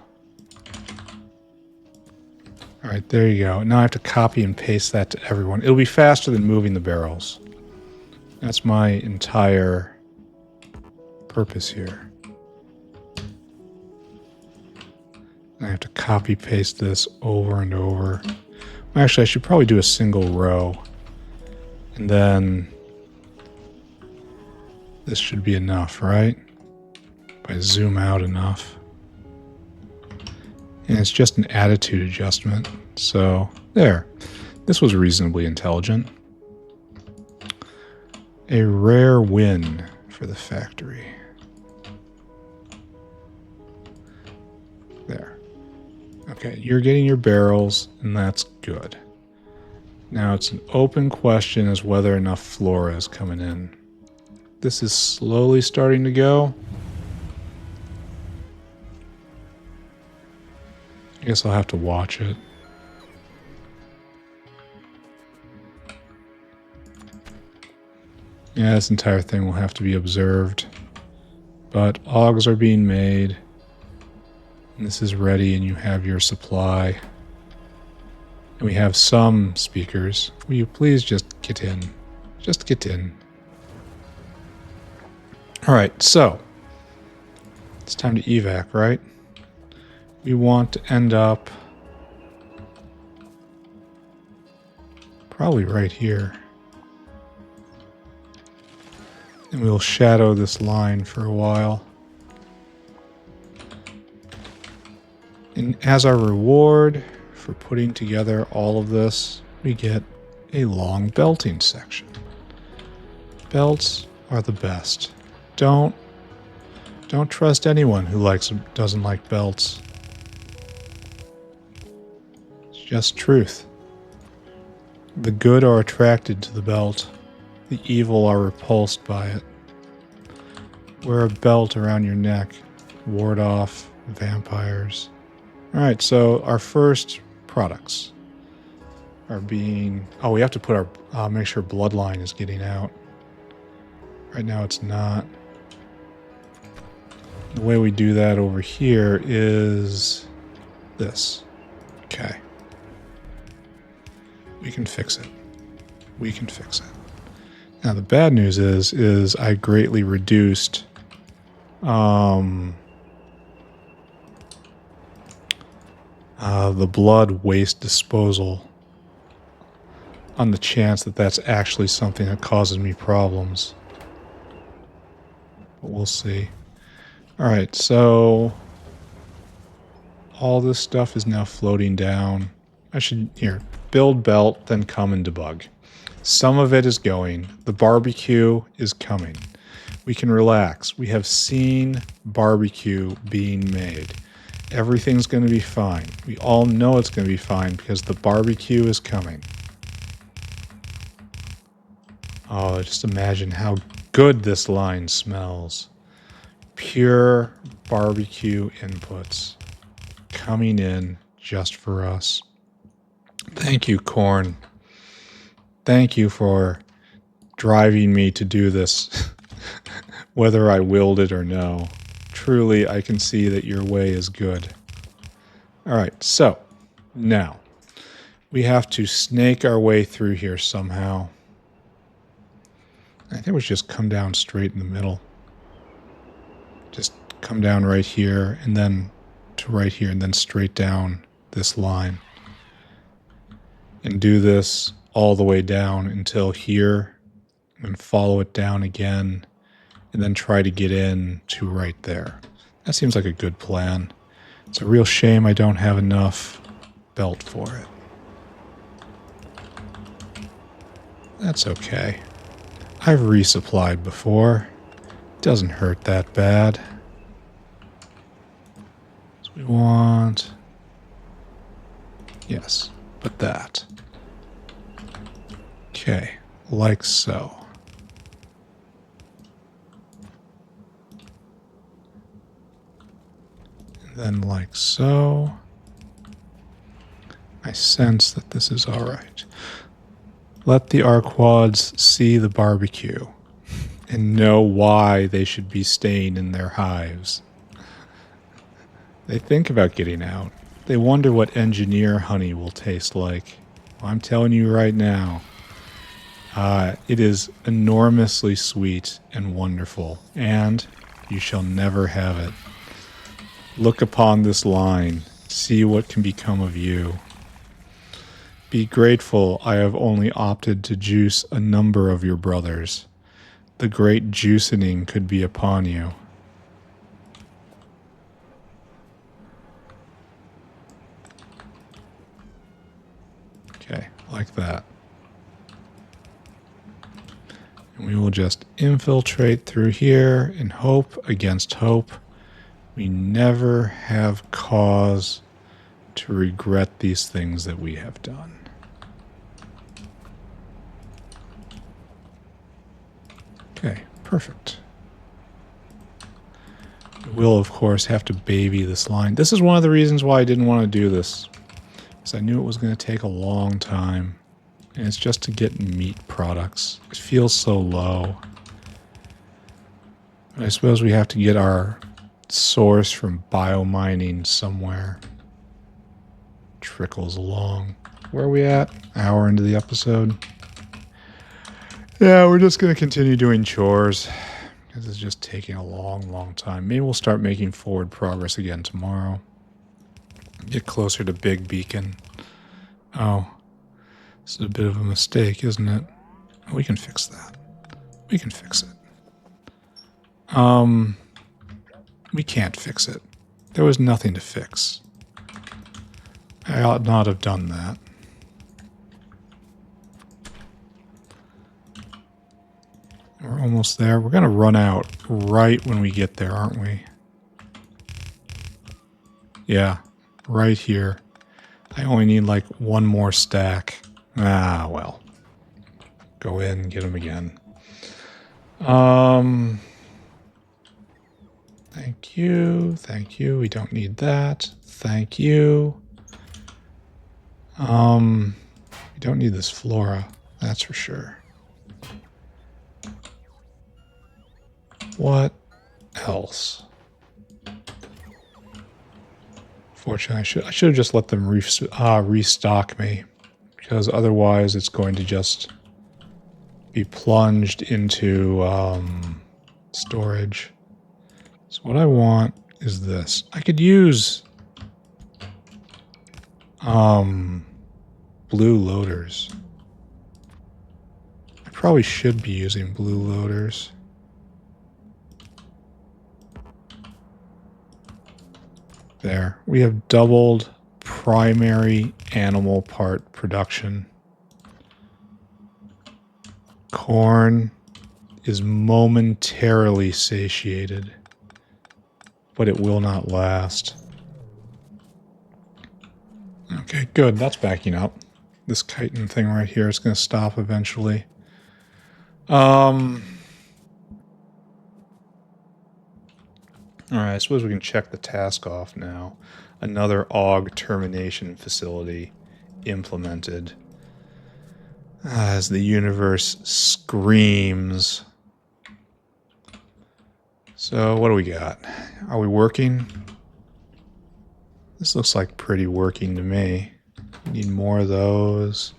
All right, there you go. Now I have to copy and paste that to everyone. It'll be faster than moving the barrels. That's my entire purpose here. I have to copy paste this over and over. Actually, I should probably do a single row. And then this should be enough, right? If I zoom out enough. And it's just an attitude adjustment. So, there. This was reasonably intelligent. A rare win for the factory. There. Okay, you're getting your barrels, and that's good. Now it's an open question as whether enough flora is coming in. This is slowly starting to go. I guess I'll have to watch it. Yeah, this entire thing will have to be observed. But augs are being made. And this is ready and you have your supply. And we have some speakers. Will you please just get in? Just get in. Alright, so. It's time to evac, right? We want to end up probably right here. And we'll shadow this line for a while. And as our reward for putting together all of this, we get a long belting section. Belts are the best. Don't trust anyone who doesn't like belts. It's just truth. The good are attracted to the belt. The evil are repulsed by it. Wear a belt around your neck. Ward off vampires. Alright, so our first products are being... Oh, we have to put our... make sure bloodline is getting out. Right now it's not. The way we do that over here is this. Okay. We can fix it. We can fix it. Now the bad news is I greatly reduced the blood waste disposal on the chance that that's actually something that causes me problems. But we'll see. Alright, so all this stuff is now floating down. I should, here, build belt, then come and debug. Some of it is going. The barbecue is coming. We can relax. We have seen barbecue being made. Everything's going to be fine. We all know it's going to be fine because the barbecue is coming. Oh, just imagine how good this line smells. Pure barbecue inputs coming in just for us. Thank you, Corn. Thank you for driving me to do this, whether I willed it or no. Truly, I can see that your way is good. Alright, so, now, we have to snake our way through here somehow. I think we should just come down straight in the middle. Just come down right here, and then to right here, and then straight down this line. And do this all the way down until here, and follow it down again, and then try to get in to right there. That seems like a good plan. It's a real shame I don't have enough belt for it. That's okay. I've resupplied before. Doesn't hurt that bad. So we want... Yes, but that. Okay, like so. And then like so. I sense that this is alright. Let the Arquads see the barbecue and know why they should be staying in their hives. They think about getting out. They wonder what engineer honey will taste like. Well, I'm telling you right now, it is enormously sweet and wonderful, and you shall never have it. Look upon this line, see what can become of you. Be grateful I have only opted to juice a number of your brothers. The great juicening could be upon you. Okay, like that. And we will just infiltrate through here and hope against hope. We never have cause to regret these things that we have done. Okay, perfect. We will, of course, have to baby this line. This is one of the reasons why I didn't want to do this, because I knew it was going to take a long time, And it's just to get meat products. It feels so low. But I suppose we have to get our source from biomining somewhere. Trickles along. Where are we at? Hour into the episode. Yeah, we're just going to continue doing chores. Because it's just taking a long, long time. Maybe we'll start making forward progress again tomorrow. Get closer to Big Beacon. Oh. This is a bit of a mistake, isn't it? We can fix that. We can fix it. We can't fix it. There was nothing to fix. I ought not have done that. We're almost there. We're going to run out right when we get there, aren't we? Yeah, right here. I only need like one more stack. Ah, well. Go in and get them again. Thank you. Thank you. We don't need that. Thank you. We don't need this flora. That's for sure. What else? Fortunately, I should have just let them restock me, because otherwise it's going to just be plunged into storage. So what I want is this. I could use blue loaders. I probably should be using blue loaders. There. We have doubled primary animal part production. Corn is momentarily satiated, but it will not last. Okay, good. That's backing up. This chitin thing right here is going to stop eventually. Alright, I suppose we can check the task off now. Another Aug termination facility implemented. As the universe screams. So, what do we got? Are we working? This looks like pretty working to me. Need more of those.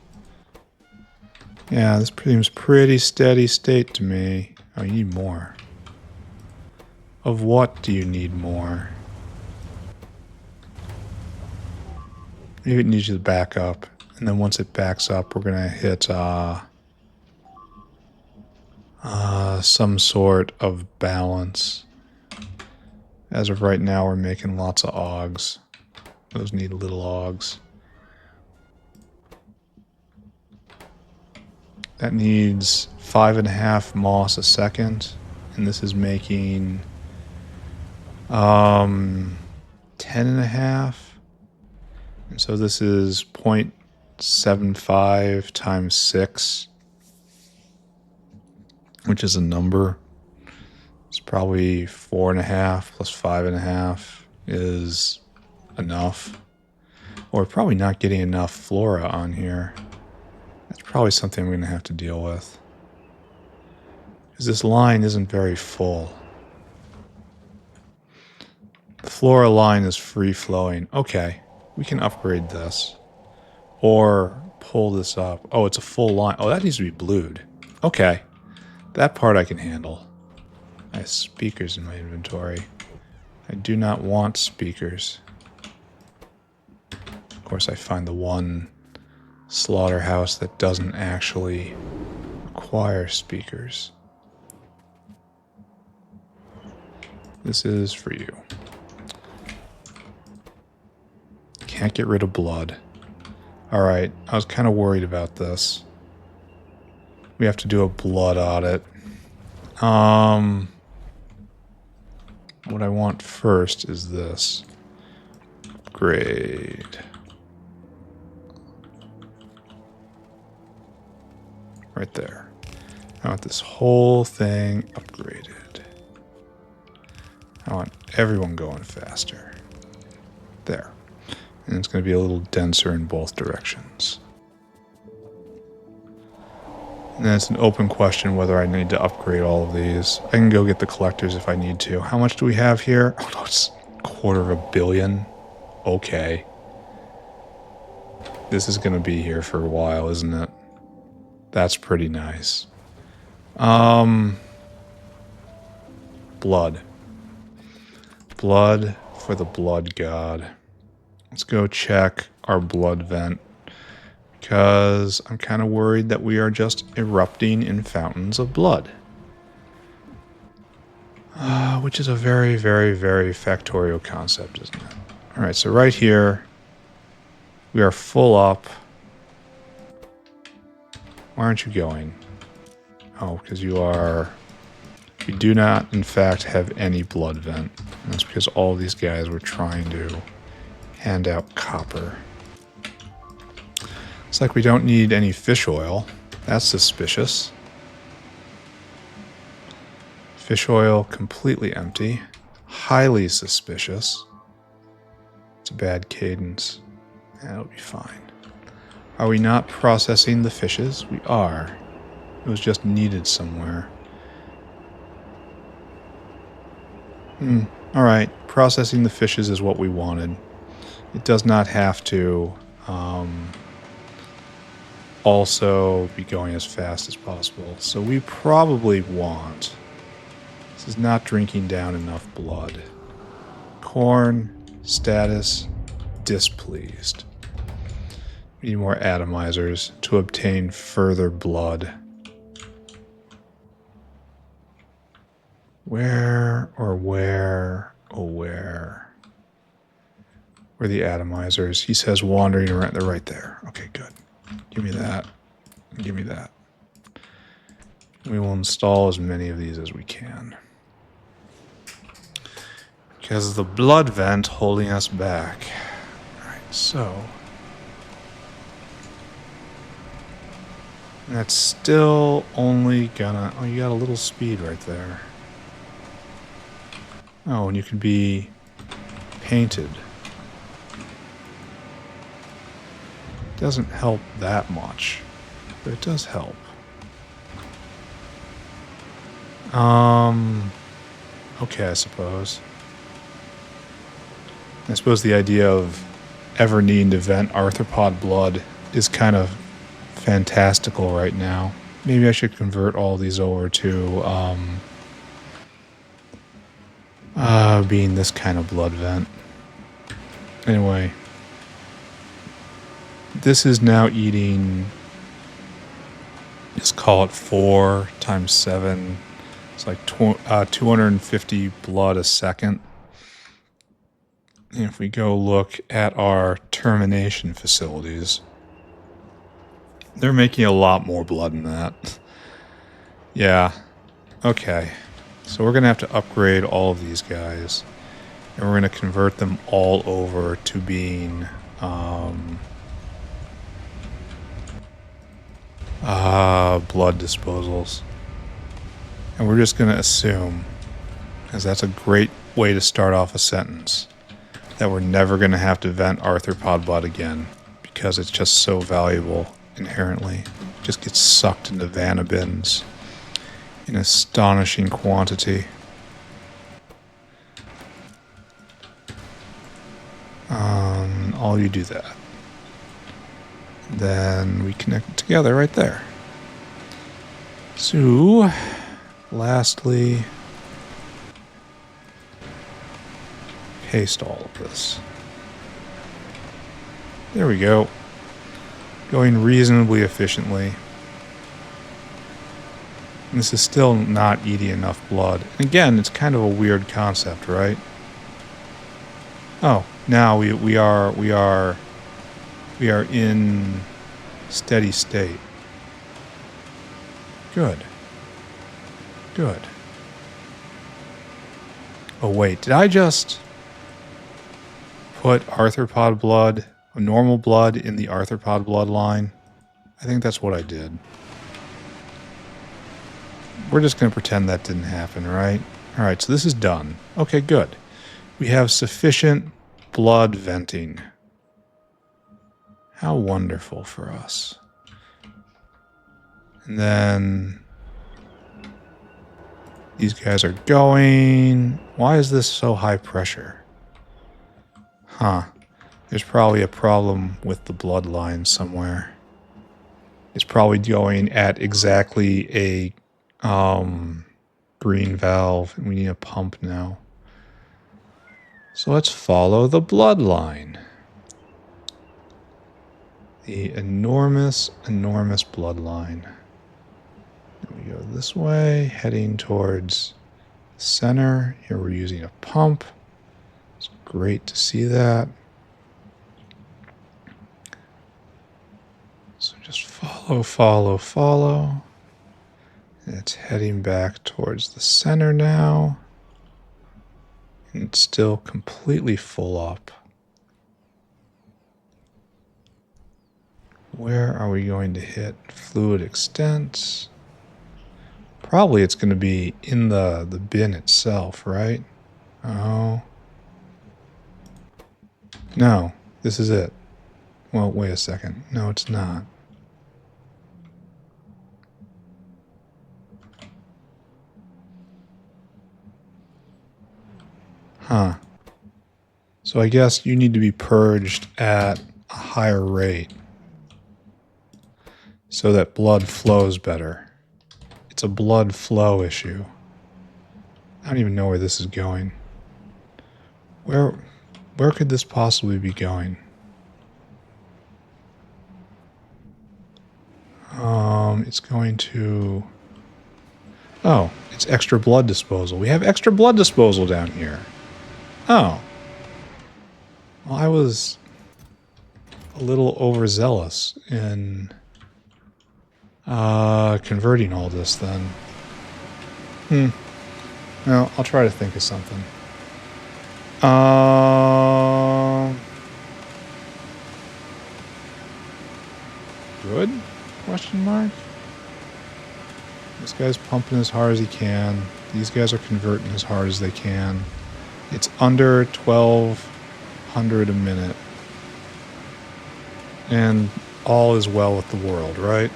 Yeah, this seems pretty steady state to me. Oh, you need more. Of what do you need more? Maybe it needs you to back up. And then once it backs up, we're going to hit some sort of balance. As of right now, we're making lots of Augs. Those need little Augs. That needs 5.5 moss a second. And this is making 10.5. And so this is 0.75 times 6, which is a number. It's probably 4.5 plus 5.5 is enough. Or probably not getting enough flora on here. That's probably something we're going to have to deal with. Because this line isn't very full. The flora line is free-flowing. Okay, we can upgrade this. Or pull this up. Oh, it's a full line. Oh, that needs to be blued. Okay, that part I can handle. I have speakers in my inventory. I do not want speakers. Of course, I find the one slaughterhouse that doesn't actually require speakers. This is for you. Can't get rid of blood. Alright, I was kind of worried about this. We have to do a blood audit. What I want first is this. Upgrade. Right there. I want this whole thing upgraded. I want everyone going faster. There. And it's going to be a little denser in both directions. And then it's an open question whether I need to upgrade all of these. I can go get the collectors if I need to. How much do we have here? Oh, no, it's $250 million. Okay. This is going to be here for a while, isn't it? That's pretty nice. Blood. Blood for the blood god. Let's go check our blood vent. Because I'm kind of worried that we are just erupting in fountains of blood. Which is a very, very, very Factorio concept, isn't it? Alright, so right here, we are full up. Why aren't you going? Oh, because you are... We do not, in fact, have any blood vent. And that's because all these guys were trying to hand out copper. It's like we don't need any fish oil. That's suspicious. Fish oil completely empty. Highly suspicious. It's a bad cadence. That'll be fine. Are we not processing the fishes? We are. It was just needed somewhere. Alright, processing the fishes is what we wanted. It does not have to also be going as fast as possible. So we probably want... This is not drinking down enough blood. Corn, status, displeased. We need more atomizers to obtain further blood. Where, or where, oh where? Where are the atomizers? He says wandering around. They're right there. Okay, good. Give me that. Give me that. We will install as many of these as we can. Because the blood vent holding us back. Alright, so... That's still only gonna... Oh, you got a little speed right there. Oh, and you can be painted. Doesn't help that much, but it does help. Okay, I suppose. I suppose the idea of ever needing to vent arthropod blood is kind of fantastical right now. Maybe I should convert all these over to being this kind of blood vent. Anyway, this is now eating, let's call it 4 times 7. It's like 250 blood a second. And if we go look at our termination facilities, they're making a lot more blood than that. Yeah. Okay. So we're going to have to upgrade all of these guys. And we're going to convert them all over to being blood disposals. And we're just going to assume, because that's a great way to start off a sentence, that we're never going to have to vent arthropod blood again, because it's just so valuable inherently. It just gets sucked into Vanna bins in astonishing quantity. All you do that. Then we connect it together right there. So, lastly, paste all of this. There we go. Going reasonably efficiently. And this is still not eating enough blood. And again, it's kind of a weird concept, right? Oh, now we are in steady state. Good. Good. Oh wait, did I just put arthropod blood, normal blood, in the arthropod bloodline? I think that's what I did. We're just going to pretend that didn't happen, right? Alright, so this is done. Okay, good. We have sufficient blood venting. How wonderful for us. And then these guys are going. Why is this so high pressure? Huh. There's probably a problem with the bloodline somewhere. It's probably going at exactly a green valve. We need a pump now. So let's follow the bloodline. The enormous, enormous bloodline. We go this way, heading towards the center. Here we're using a pump. It's great to see that. So just follow, follow, follow. And it's heading back towards the center now. And it's still completely full up. Where are we going to hit fluid extents? Probably it's going to be in the bin itself, right? Oh. No, this is it. Well, wait a second. No, it's not. Huh. So I guess you need to be purged at a higher rate so that blood flows better. It's a blood flow issue. I don't even know where this is going. Where could this possibly be going? It's going to... Oh, it's extra blood disposal. We have extra blood disposal down here. Oh. Well, I was a little overzealous in converting all this then. Well, I'll try to think of something. Good? Question mark? This guy's pumping as hard as he can. These guys are converting as hard as they can. It's under 1,200 a minute. And all is well with the world, right?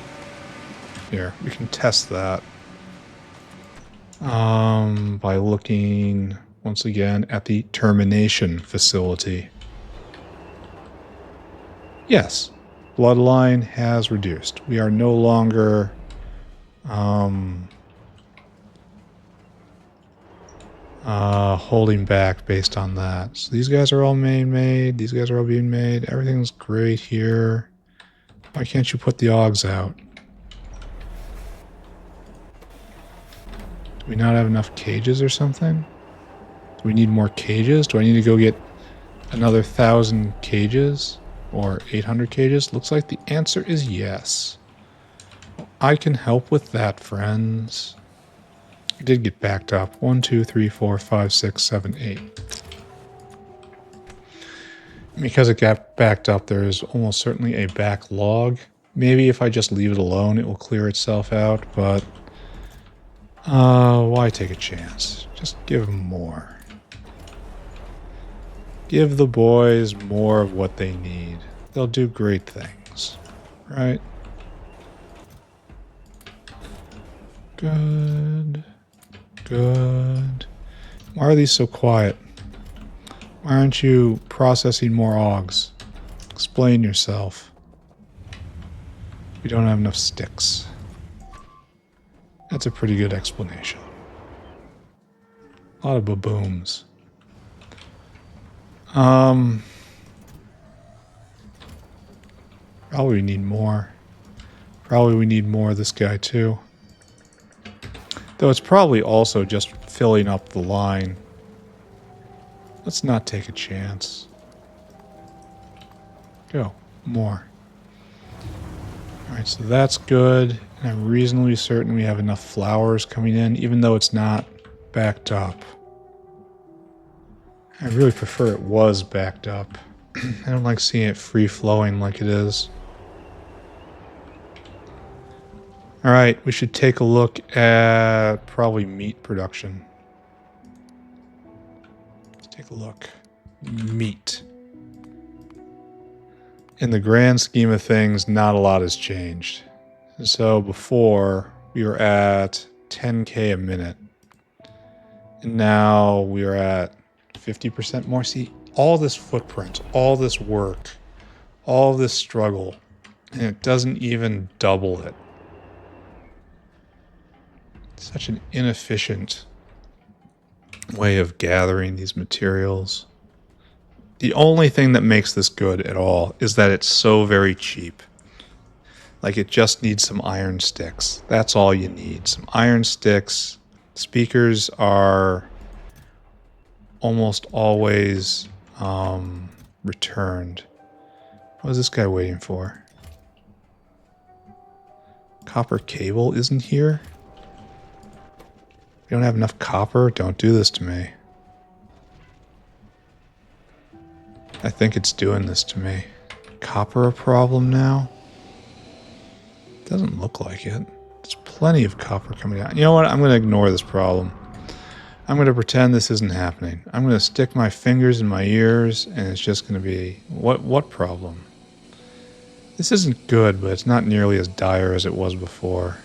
Here, we can test that. By looking, once again, at the termination facility. Yes, bloodline has reduced. We are no longer... holding back based on that. So these guys are all made. These guys are all being made. Everything's great here. Why can't you put the Augs out? Do we not have enough cages or something? Do we need more cages? Do I need to go get another 1,000 cages? Or 800 cages? Looks like the answer is yes. I can help with that, friends. It did get backed up. 1, 2, 3, 4, 5, 6, 7, 8. Because it got backed up, there is almost certainly a backlog. Maybe if I just leave it alone, it will clear itself out, but... why take a chance? Just give them more. Give the boys more of what they need. They'll do great things. Right? Good. Good. Why are these so quiet? Why aren't you processing more Augs? Explain yourself. We don't have enough sticks. That's a pretty good explanation. A lot of babooms. Probably we need more. Probably we need more of this guy too. Though it's probably also just filling up the line. Let's not take a chance. Go. More. Alright, so that's good. And I'm reasonably certain we have enough flowers coming in, even though it's not backed up. I really prefer it was backed up. I don't like seeing it free-flowing like it is. Alright, we should take a look at probably meat production. Let's take a look. Meat. In the grand scheme of things, not a lot has changed. So before, we were at 10K a minute. And now we are at 50% more. See, all this footprint, all this work, all this struggle, and it doesn't even double it. Such an inefficient way of gathering these materials. The only thing that makes this good at all is that it's so very cheap. Like, it just needs some iron sticks. That's all you need. Some iron sticks. Speakers are almost always returned. What is this guy waiting for? Copper cable isn't here? You don't have enough copper? Don't do this to me. I think it's doing this to me. Copper a problem now? Doesn't look like it. There's plenty of copper coming out. You know what? I'm going to ignore this problem. I'm going to pretend this isn't happening. I'm going to stick my fingers in my ears, and it's just going to be... What problem? This isn't good, but it's not nearly as dire as it was before.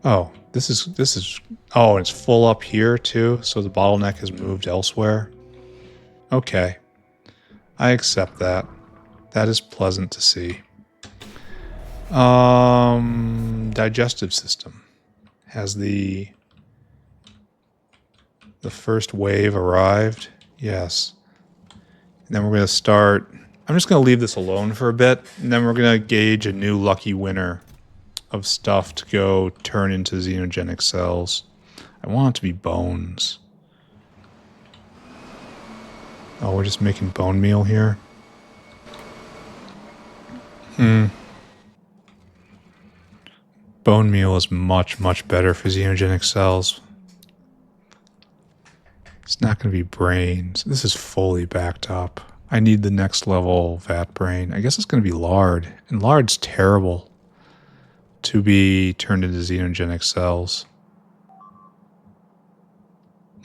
Oh, this is... Oh, and it's full up here, too, so the bottleneck has moved elsewhere. Okay. I accept that. That is pleasant to see. Digestive system. Has the first wave arrived? Yes. And then we're going to start... I'm just going to leave this alone for a bit, and then we're going to gauge a new lucky winner of stuff to go turn into xenogenic cells. I want it to be bones. Oh, we're just making bone meal here? Bone meal is much, much better for xenogenic cells. It's not going to be brains. This is fully backed up. I need the next level vat brain. I guess it's going to be lard. And lard's terrible to be turned into xenogenic cells.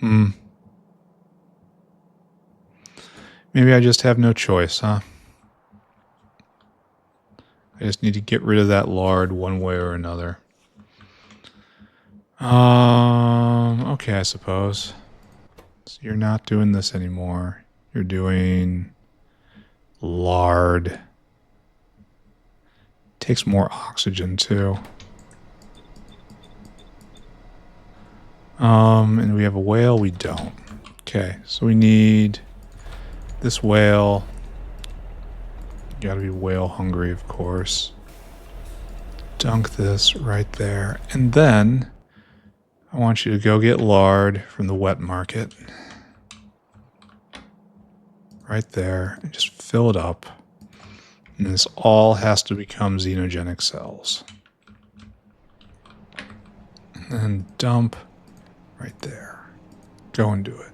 Maybe I just have no choice, huh? I just need to get rid of that lard one way or another. Okay, I suppose. So you're not doing this anymore. You're doing lard. Takes more oxygen too. And we have a whale? We don't. Okay, so we need this whale. You gotta be whale hungry, of course. Dunk this right there. And then I want you to go get lard from the wet market. Right there. And just fill it up. And this all has to become xenogenic cells. And dump right there. Go and do it.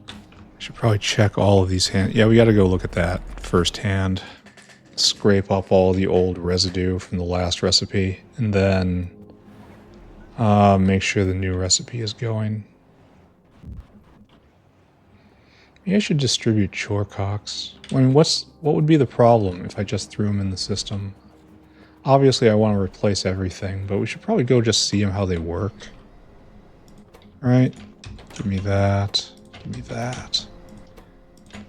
I should probably check all of these hands. Yeah, we got to go look at that firsthand. Scrape up all the old residue from the last recipe. And then make sure the new recipe is going. Maybe I should distribute chorecocks. I mean, what would be the problem if I just threw them in the system? Obviously, I want to replace everything, but we should probably go just see them how they work. Right? Give me that. Give me that.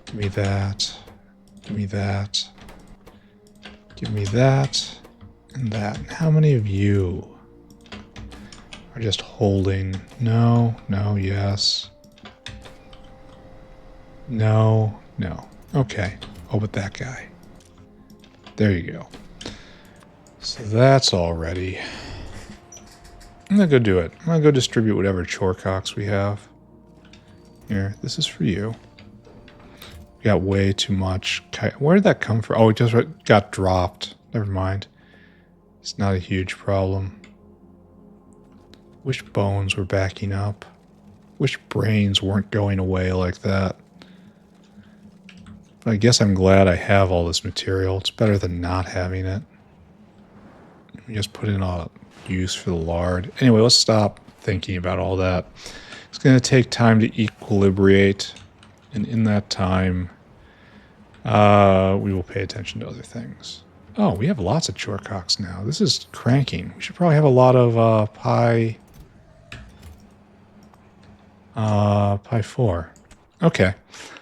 Give me that. Give me that. Give me that. And that. And how many of you are just holding? No, no, yes. No, no. Okay. Oh, but that guy. There you go. So that's all ready. I'm going to go do it. I'm going to go distribute whatever chorecocks we have. Here, this is for you. We got way too much. Where did that come from? Oh, it just got dropped. Never mind. It's not a huge problem. Wish bones were backing up. Wish brains weren't going away like that. But I guess I'm glad I have all this material. It's better than not having it. We just put in a use for the lard. Anyway, let's stop thinking about all that. It's going to take time to equilibrate. And in that time, we will pay attention to other things. Oh, we have lots of chorecocks now. This is cranking. We should probably have a lot of pi 4. Okay.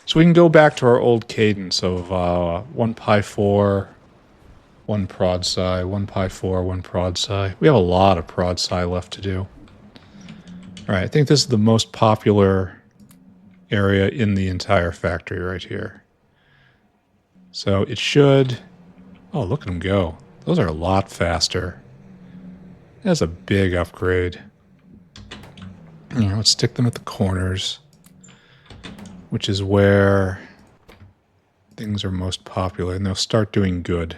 So we can go back to our old cadence of 1 pi 4, 1 prod psi, 1 pi 4, 1 prod psi. We have a lot of prod psi left to do. All right, I think this is the most popular area in the entire factory right here. So it should... Oh, look at them go. Those are a lot faster. That's a big upgrade. You know, let's stick them at the corners, which is where things are most popular, and they'll start doing good.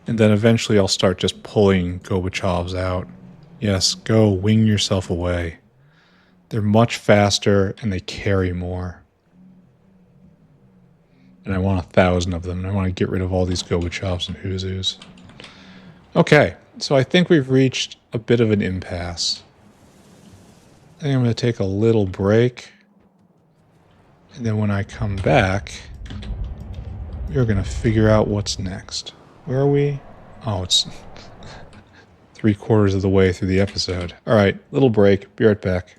And then eventually I'll start just pulling Gobachovs out. Yes, go wing yourself away. They're much faster and they carry more. And I want 1,000 of them, and I want to get rid of all these Gobachovs and Huzus. Okay, so I think we've reached a bit of an impasse. I think I'm going to take a little break. And then when I come back, we're going to figure out what's next. Where are we? Oh, it's 3/4 of the way through the episode. All right, little break. Be right back.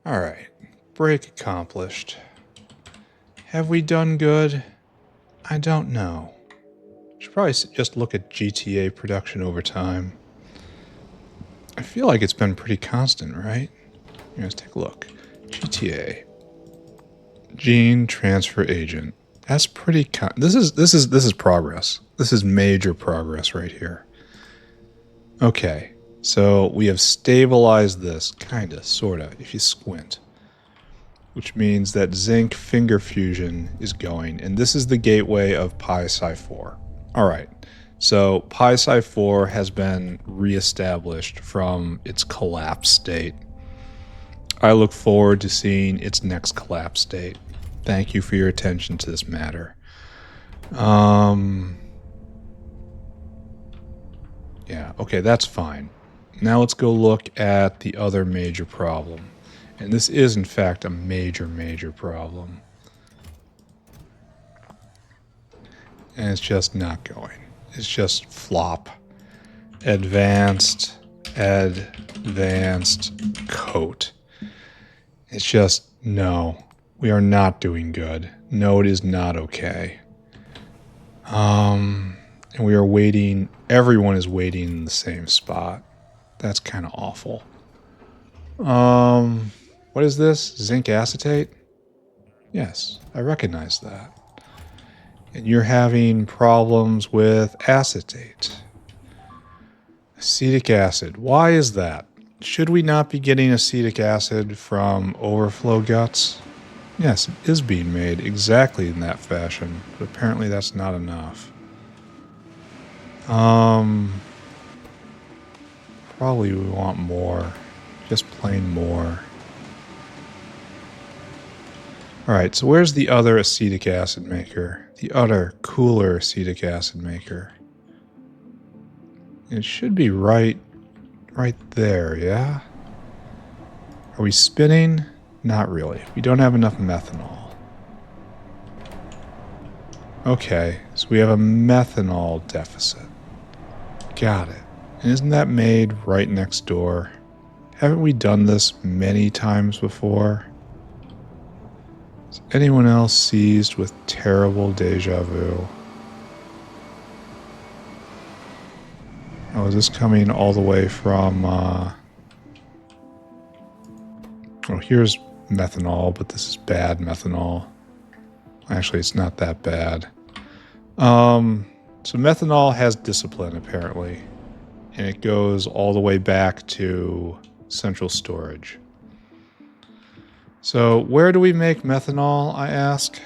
All right, break accomplished. Have we done good? I don't know. Should probably just look at GTA production over time. I feel like it's been pretty constant, right? Let's take a look. GTA. Gene transfer agent. That's pretty this is progress. This is major progress right here. Okay. So we have stabilized this, kinda, sorta, if you squint. Which means that zinc finger fusion is going, and this is the gateway of pi psi 4. All right. So pi psi 4 has been reestablished from its collapse state. I look forward to seeing its next collapse state. Thank you for your attention to this matter. Yeah, okay, that's fine. Now let's go look at the other major problem. And this is, in fact, a major, major problem. And it's just not going. It's just flop. Advanced coat. It's just, no. We are not doing good. No, it is not okay. And we are waiting. Everyone is waiting in the same spot. That's kind of awful. What is this? Zinc acetate? Yes, I recognize that. And you're having problems with acetate. Acetic acid. Why is that? Should we not be getting acetic acid from overflow guts? Yes, it is being made exactly in that fashion, but apparently that's not enough. Probably we want more. Just plain more. Alright, so where's the other acetic acid maker? The other, cooler acetic acid maker. It should be right there, yeah? Are we spinning? Not really. We don't have enough methanol. Okay, so we have a methanol deficit. Got it. And isn't that made right next door? Haven't we done this many times before? Is anyone else seized with terrible deja vu? Oh, is this coming all the way from... Oh, here's methanol, but this is bad methanol. Actually, it's not that bad. So methanol has discipline, apparently. And it goes all the way back to central storage. So where do we make methanol, I ask?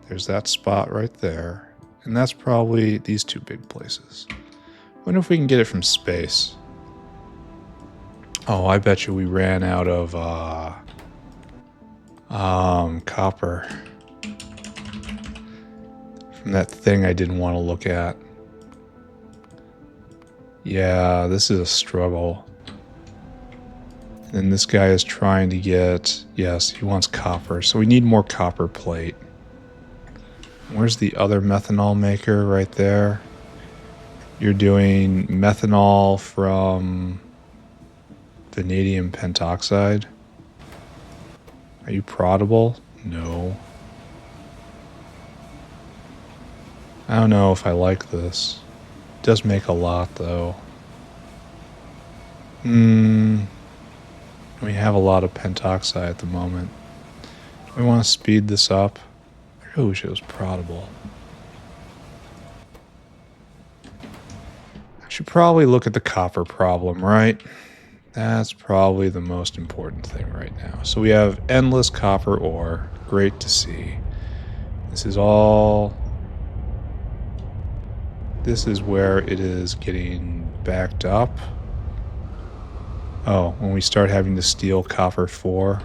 There's that spot right there. And that's probably these two big places. Wonder if we can get it from space. Oh, I bet you we ran out of copper. From that thing I didn't want to look at. Yeah, this is a struggle. And this guy is trying to get... Yes, he wants copper. So we need more copper plate. Where's the other methanol maker? Right there. You're doing methanol from vanadium pentoxide. Are you proddable? No. I don't know if I like this. It does make a lot, though. We have a lot of pentoxide at the moment. Do we want to speed this up? I really wish it was proddable. I should probably look at the copper problem, right? That's probably the most important thing right now. So we have endless copper ore. Great to see. This is all... This is where it is getting backed up. Oh, when we start having to steal copper 4.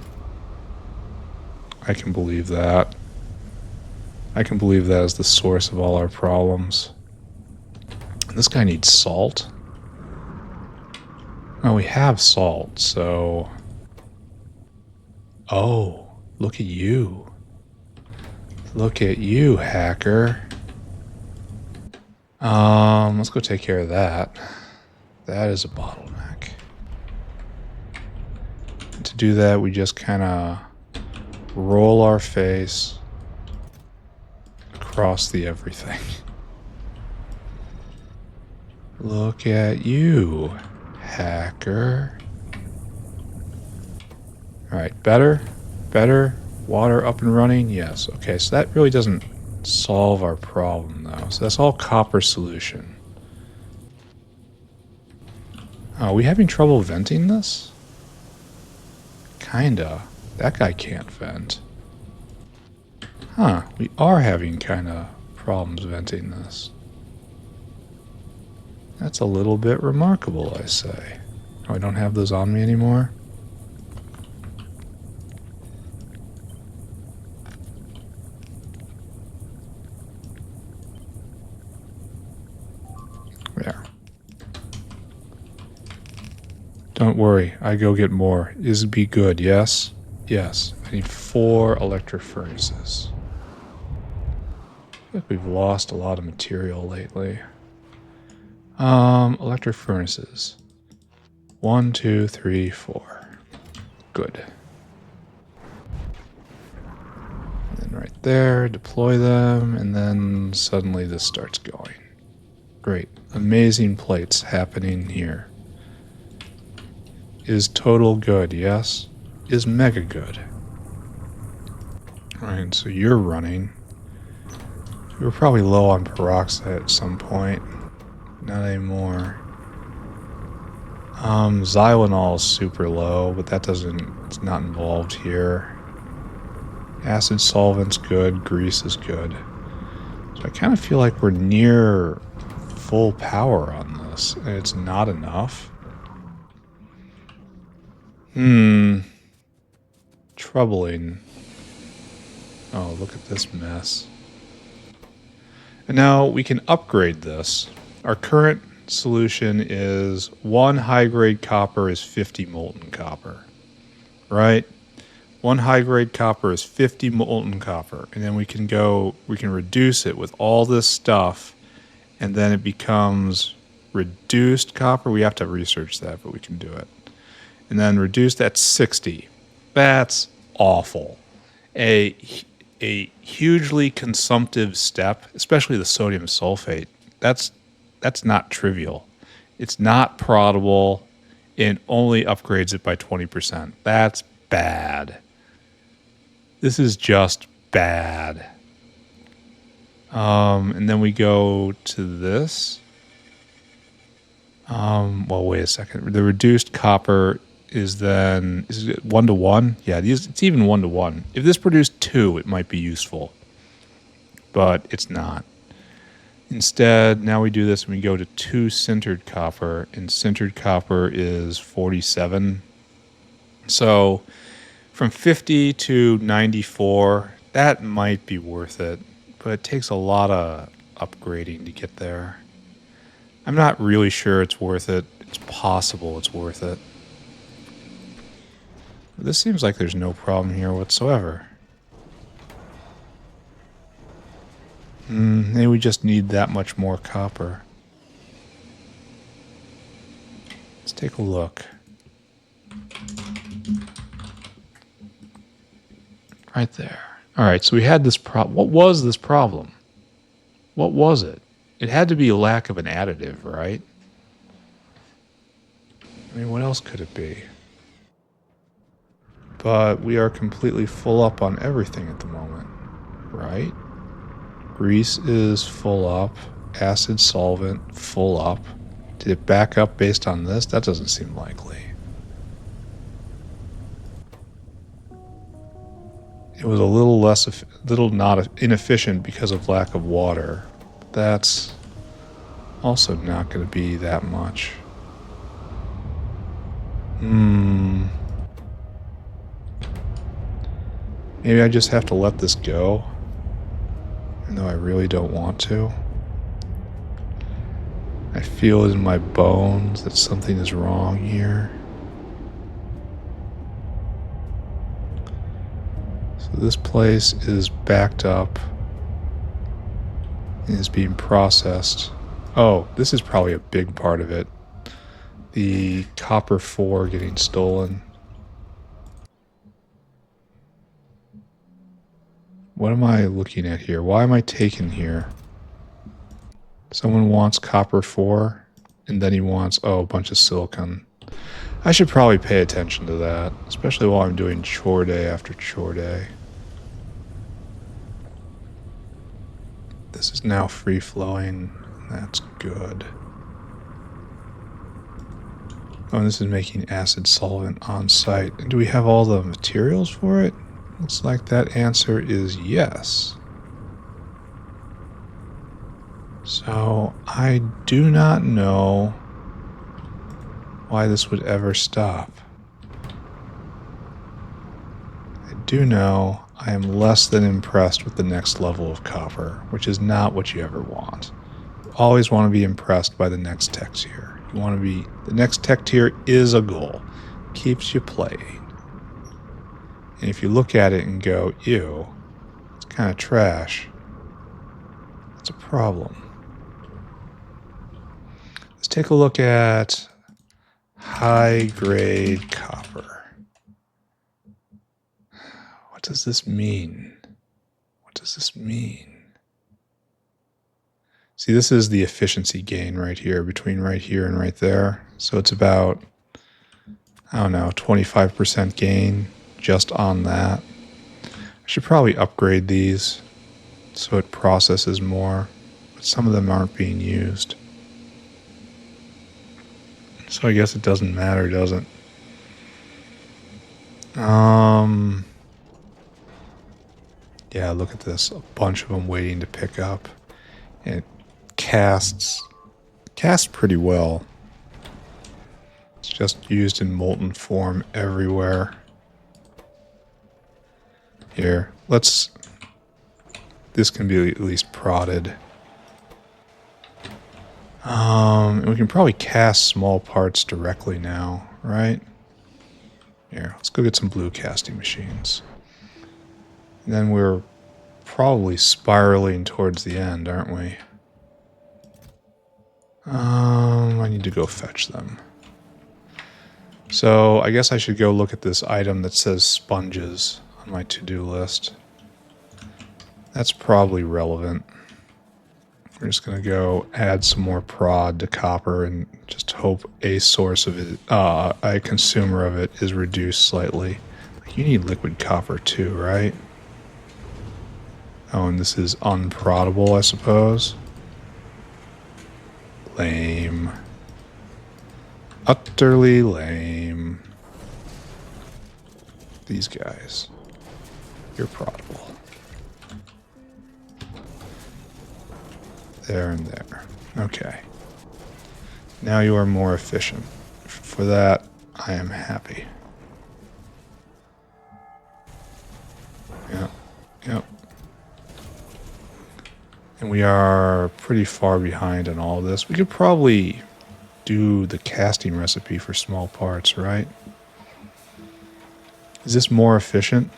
I can believe that. I can believe that is the source of all our problems. This guy needs salt. Oh, we have salt, so... Oh, look at you. Look at you, hacker. Let's go take care of that. That is a bottleneck. And to do that, we just kind of roll our face across the everything. Look at you, hacker. Alright, better? Better? Water up and running? Yes. Okay, so that really doesn't solve our problem, though. So that's all copper solution. Are we having trouble venting this? Kinda. That guy can't vent. Huh, we are having kinda problems venting this. That's a little bit remarkable, I say. Oh, I don't have those on me anymore? There. Don't worry, I go get more. Is be good, yes? Yes. I need 4 electric furnaces. I feel like we've lost a lot of material lately. Electric furnaces. 1, 2, 3, 4. Good. And then right there, deploy them, and then suddenly this starts going. Great. Amazing plates happening here. Is total good, yes? Is mega good. Alright, so you're running. We were probably low on peroxide at some point. Not anymore. Xylanol is super low, but that doesn't... It's not involved here. Acid solvent's good. Grease is good. So I kind of feel like we're near full power on this, and it's not enough. Troubling. Oh, look at this mess. And now we can upgrade this. Our current solution is 1 high-grade copper is 50 molten copper. Right? 1 high-grade copper is 50 molten copper. And then we can reduce it with all this stuff, and then it becomes reduced copper. We have to research that, but we can do it. And then reduce that 60. That's awful. A hugely consumptive step, especially the sodium sulfate. That's not trivial. It's not proddable. It only upgrades it by 20%. That's bad. This is just bad. And then we go to this. Well, wait a second. The reduced copper is it 1 to 1? Yeah, it's even 1 to 1. If this produced 2, it might be useful. But it's not. Instead, now we do this and we go to 2 sintered copper, and sintered copper is 47. So from 50 to 94, that might be worth it, but it takes a lot of upgrading to get there. I'm not really sure it's worth it. It's possible it's worth it. This seems like there's no problem here whatsoever. Maybe we just need that much more copper. Let's take a look. Right there. Alright, so we had this problem. What was this problem? What was it? It had to be a lack of an additive, right? I mean, what else could it be? But we are completely full up on everything at the moment, right? Grease is full up. Acid solvent, full up. Did it back up based on this? That doesn't seem likely. It was a little less, little not inefficient because of lack of water. That's also not going to be that much. Maybe I just have to let this go, even though I really don't want to. I feel it in my bones that something is wrong here. So this place is backed up and is being processed. Oh, this is probably a big part of it. The copper 4 getting stolen. What am I looking at here? Why am I taken here? Someone wants copper 4, and then he wants, oh, a bunch of silicon. I should probably pay attention to that, especially while I'm doing chore day after chore day. This is now free-flowing. That's good. Oh, and this is making acid solvent on site. And do we have all the materials for it? Looks like that answer is yes. So, I do not know why this would ever stop. I do know I am less than impressed with the next level of copper, which is not what you ever want. You always want to be impressed by the next tech tier. You want to be, the next tech tier is a goal. Keeps you playing. And if you look at it and go, ew, it's kind of trash, it's a problem. Let's take a look at high-grade copper. What does this mean? What does this mean? See, this is the efficiency gain right here, between right here and right there. So it's about, I don't know, 25% gain just on that. I should probably upgrade these so it processes more, but some of them aren't being used. So I guess it doesn't matter, does it? Yeah, look at this. A bunch of them waiting to pick up. And it casts pretty well. It's just used in molten form everywhere. Here, this can be at least prodded. And we can probably cast small parts directly now, right? Here, let's go get some blue casting machines. And then we're probably spiraling towards the end, aren't we? I need to go fetch them. So I guess I should go look at this item that says sponges on my to-do list. That's probably relevant. We're just going to go add some more prod to copper and just hope a source of it, a consumer of it is reduced slightly. You need liquid copper too, right? Oh, and this is unproddable, I suppose. Lame. Utterly lame. These guys. You're proddable. There and there. Okay. Now you are more efficient. For that, I am happy. Yep. Yep. And we are pretty far behind on all this. We could probably do the casting recipe for small parts, right? Is this more efficient?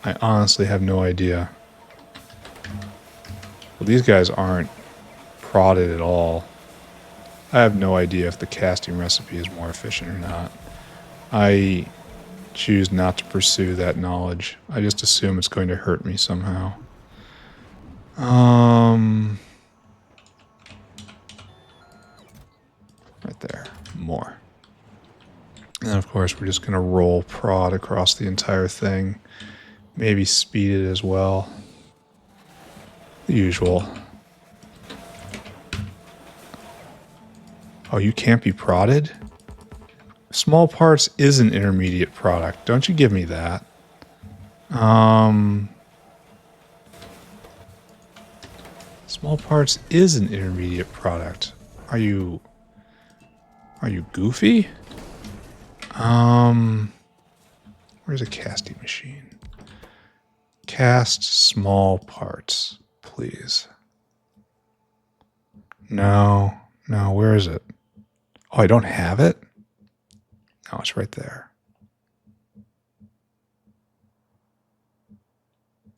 I honestly have no idea. Well, these guys aren't prodded at all. I have no idea if the casting recipe is more efficient or not. I choose not to pursue that knowledge. I just assume it's going to hurt me somehow. Right there. More. And of course, we're just going to roll prod across the entire thing. Maybe speed it as well. The usual. Oh, you can't be prodded? Small parts is an intermediate product. Don't you give me that. Small parts is an intermediate product. Are you goofy? Where's a casting machine? Cast small parts, please. No, where is it? Oh, I don't have it? No, it's right there.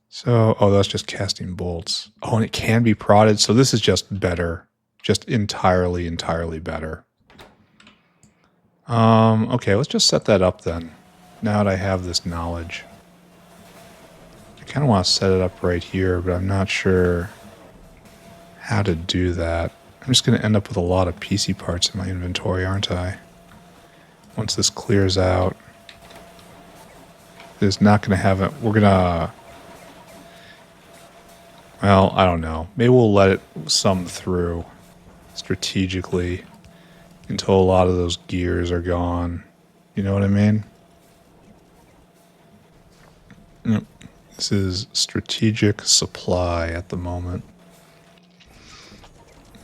So, oh, that's just casting bolts. Oh, and it can be prodded. So this is just better. Just entirely better. Okay, let's just set that up then. Now that I have this knowledge. I kind of want to set it up right here, but I'm not sure how to do that. I'm just going to end up with a lot of PC parts in my inventory, aren't I? Once this clears out. It's not going to have it. We're going to... Well, I don't know. Maybe we'll let it sum through strategically until a lot of those gears are gone. You know what I mean? Yep. This is strategic supply at the moment.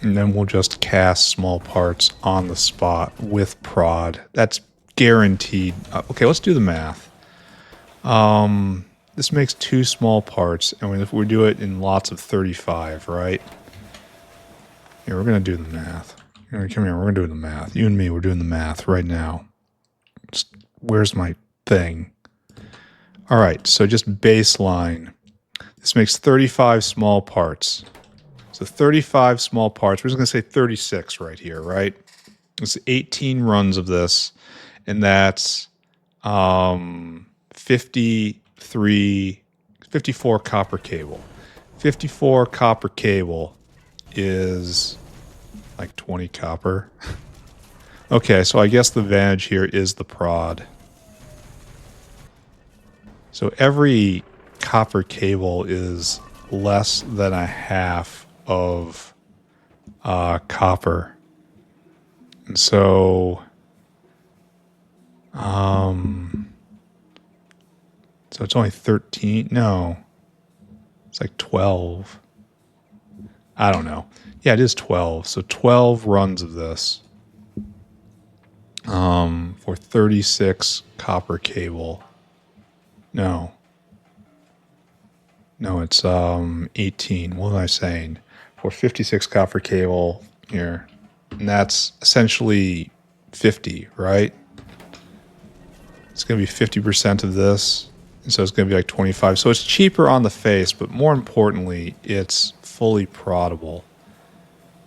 And then we'll just cast small parts on the spot with prod. That's guaranteed. Okay, let's do the math. This makes 2 small parts, and if we do it in lots of 35, right? Yeah, we're going to do the math. Come here, we're going to do the math. You and me, we're doing the math right now. Where's my thing? All right, so just baseline. This makes 35 small parts. So 35 small parts. We're just going to say 36 right here, right? It's 18 runs of this, and that's 54 copper cable. 54 copper cable is like 20 copper. Okay, so I guess the advantage here is the prod. So every copper cable is less than a half of copper. And so so it's only 13. No, it's like 12. I don't know. Yeah, it is 12. So 12 runs of this for 36 copper cable. No, it's 18. What was I saying? For 56 copper cable here. And that's essentially 50, right? It's going to be 50% of this. And so it's going to be like 25. So it's cheaper on the face, but more importantly, it's fully proddable.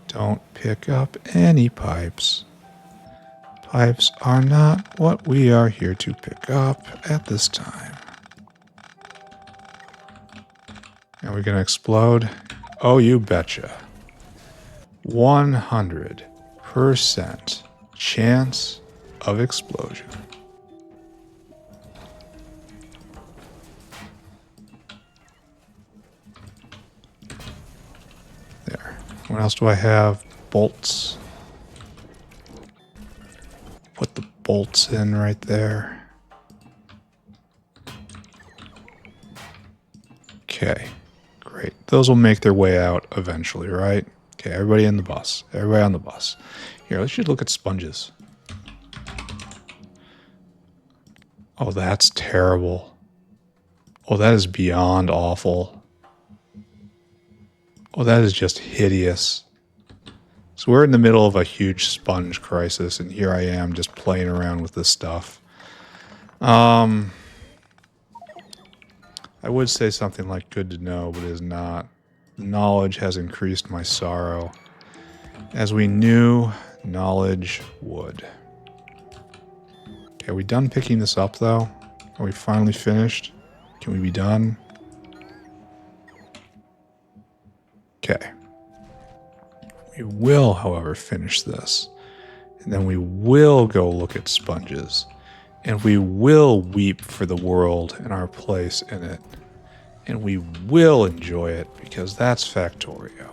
Don't pick up any pipes. Pipes are not what we are here to pick up at this time. Are we going to explode? Oh, you betcha. 100% chance of explosion. There. What else do I have? Bolts. Put the bolts in right there. Okay. Great. Those will make their way out eventually, right? Okay, everybody in the bus. Everybody on the bus. Here, let's just look at sponges. Oh, that's terrible. Oh, that is beyond awful. Oh, that is just hideous. So we're in the middle of a huge sponge crisis, and here I am just playing around with this stuff. I would say something like good to know, but it is not. knowledge has increased my sorrow. As we knew, knowledge would. Okay, are we done picking this up, though? Are we finally finished? Can we be done? Okay. We will, however, finish this. And then we will go look at sponges. And we will weep for the world and our place in it. And we will enjoy it, because that's Factorio.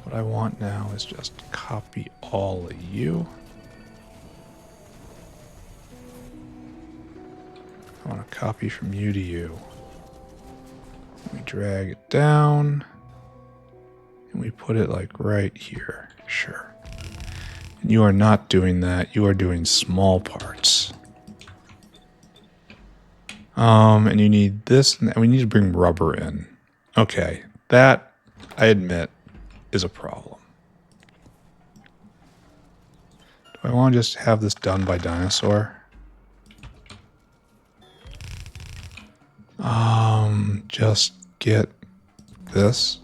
What I want now is just copy all of you. I want to copy from you to you. We drag it down. And we put it like right here. Sure. And you are not doing that. You are doing small parts. And you need this, and we need to bring rubber in. Okay, that, I admit, is a problem. Do I want to just have this done by dinosaur? Just get this.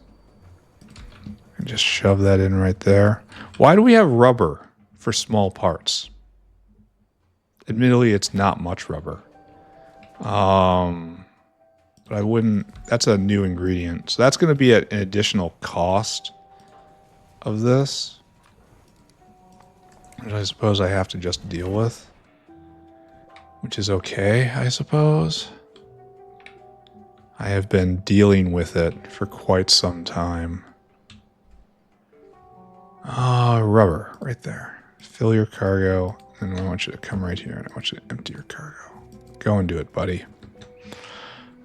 And just shove that in right there. Why do we have rubber for small parts? Admittedly, it's not much rubber. But I wouldn't, that's a new ingredient. So that's going to be an additional cost of this, which I suppose I have to just deal with, which is okay, I suppose. I have been dealing with it for quite some time. Rubber, right there. Fill your cargo, and I want you to come right here, and I want you to empty your cargo. Go and do it, buddy.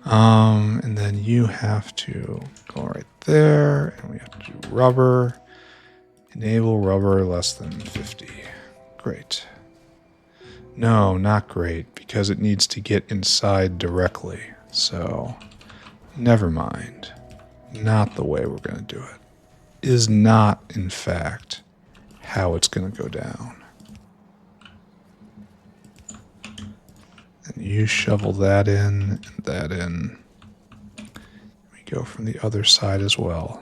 And then you have to go right there, and we have to do rubber. Enable rubber less than 50. Great. No, not great, because it needs to get inside directly. So, never mind. Not the way we're going to do it. Is not, in fact, how it's going to go down. And you shovel that in, and that in. We go from the other side as well.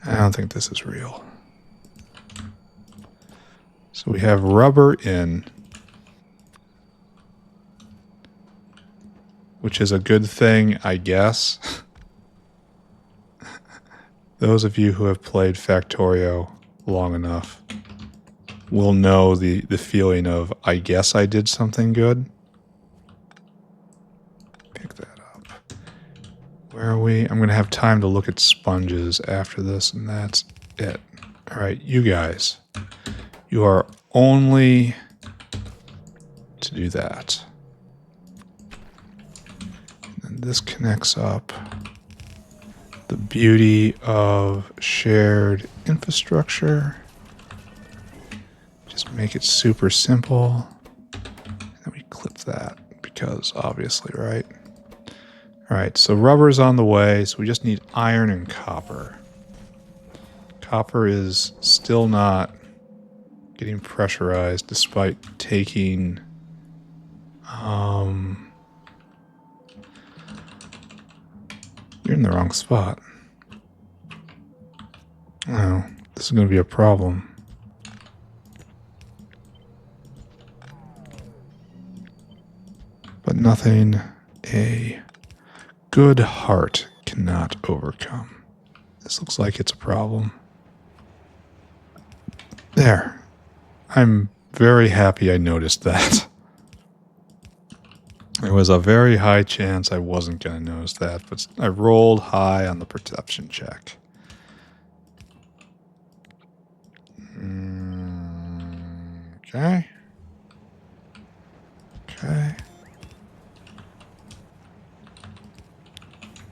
I don't think this is real. So we have rubber in, which is a good thing, I guess. Those of you who have played Factorio long enough will know the feeling of, I guess I did something good. Pick that up. Where are we? I'm going to have time to look at sponges after this, and that's it. All right, you guys. You are only to do that. And this connects up. The beauty of shared infrastructure. Just make it super simple. And then we clip that because obviously, right? All right, so rubber's on the way. So we just need iron and copper. Copper is still not getting pressurized despite taking you're in the wrong spot. Oh, this is going to be a problem. But nothing a good heart cannot overcome. This looks like it's a problem. There. I'm very happy I noticed that. There was a very high chance I wasn't going to notice that, but I rolled high on the perception check. Okay. Okay.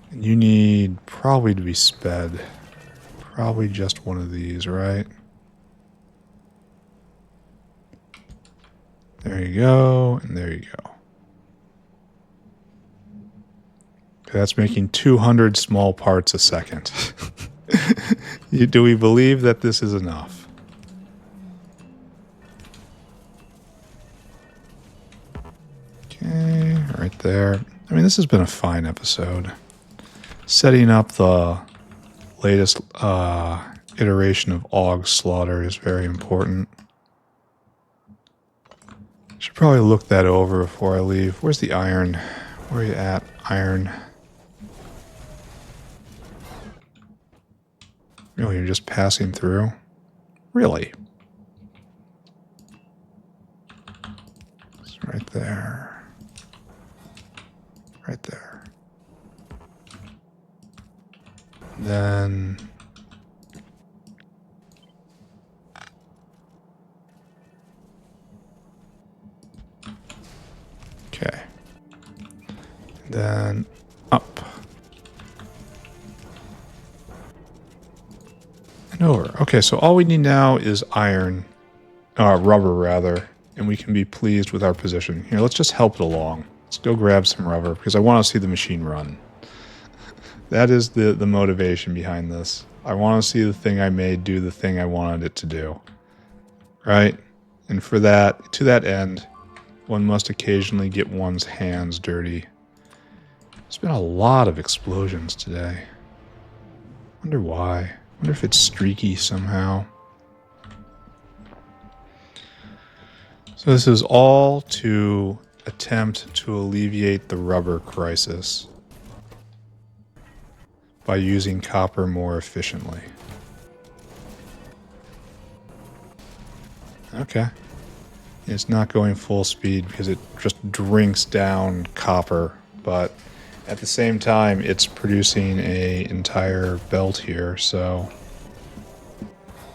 And you need probably to be sped. Probably just one of these, right? There you go, and there you go. Okay, that's making 200 small parts a second. Do we believe that this is enough? Okay, right there. I mean, this has been a fine episode. Setting up the latest iteration of Auogs slaughter is very important. Should probably look that over before I leave. Where's the iron? Where are you at, iron? Really, you're just passing through? Really? It's right there. Right there. Then... Okay. Then up. And over. Okay, so all we need now is iron. Rubber, rather. And we can be pleased with our position. Here, let's just help it along. Let's go grab some rubber, because I want to see the machine run. That is the motivation behind this. I want to see the thing I made do the thing I wanted it to do. Right? And for that, to that end, one must occasionally get one's hands dirty. There's been a lot of explosions today. Wonder why. Wonder if it's streaky somehow. So this is all to attempt to alleviate the rubber crisis by using copper more efficiently. Okay. It's not going full speed because it just drinks down copper, but at the same time it's producing an entire belt here, so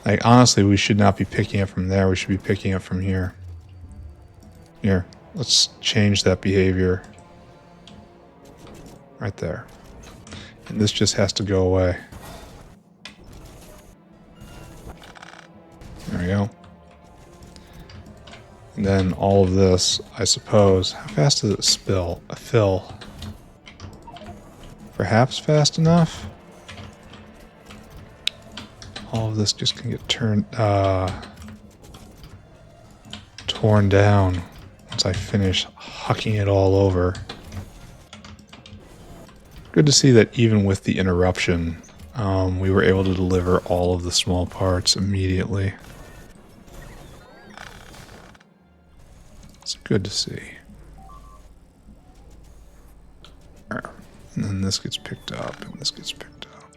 like honestly we should not be picking it from there, we should be picking it from here. Here, let's change that behavior. Right there. And this just has to go away. There we go. And then all of this, I suppose. How fast does it fill? Perhaps fast enough? All of this just can get torn down once I finish hucking it all over. Good to see that even with the interruption, we were able to deliver all of the small parts immediately. It's good to see. And then this gets picked up, and this gets picked up.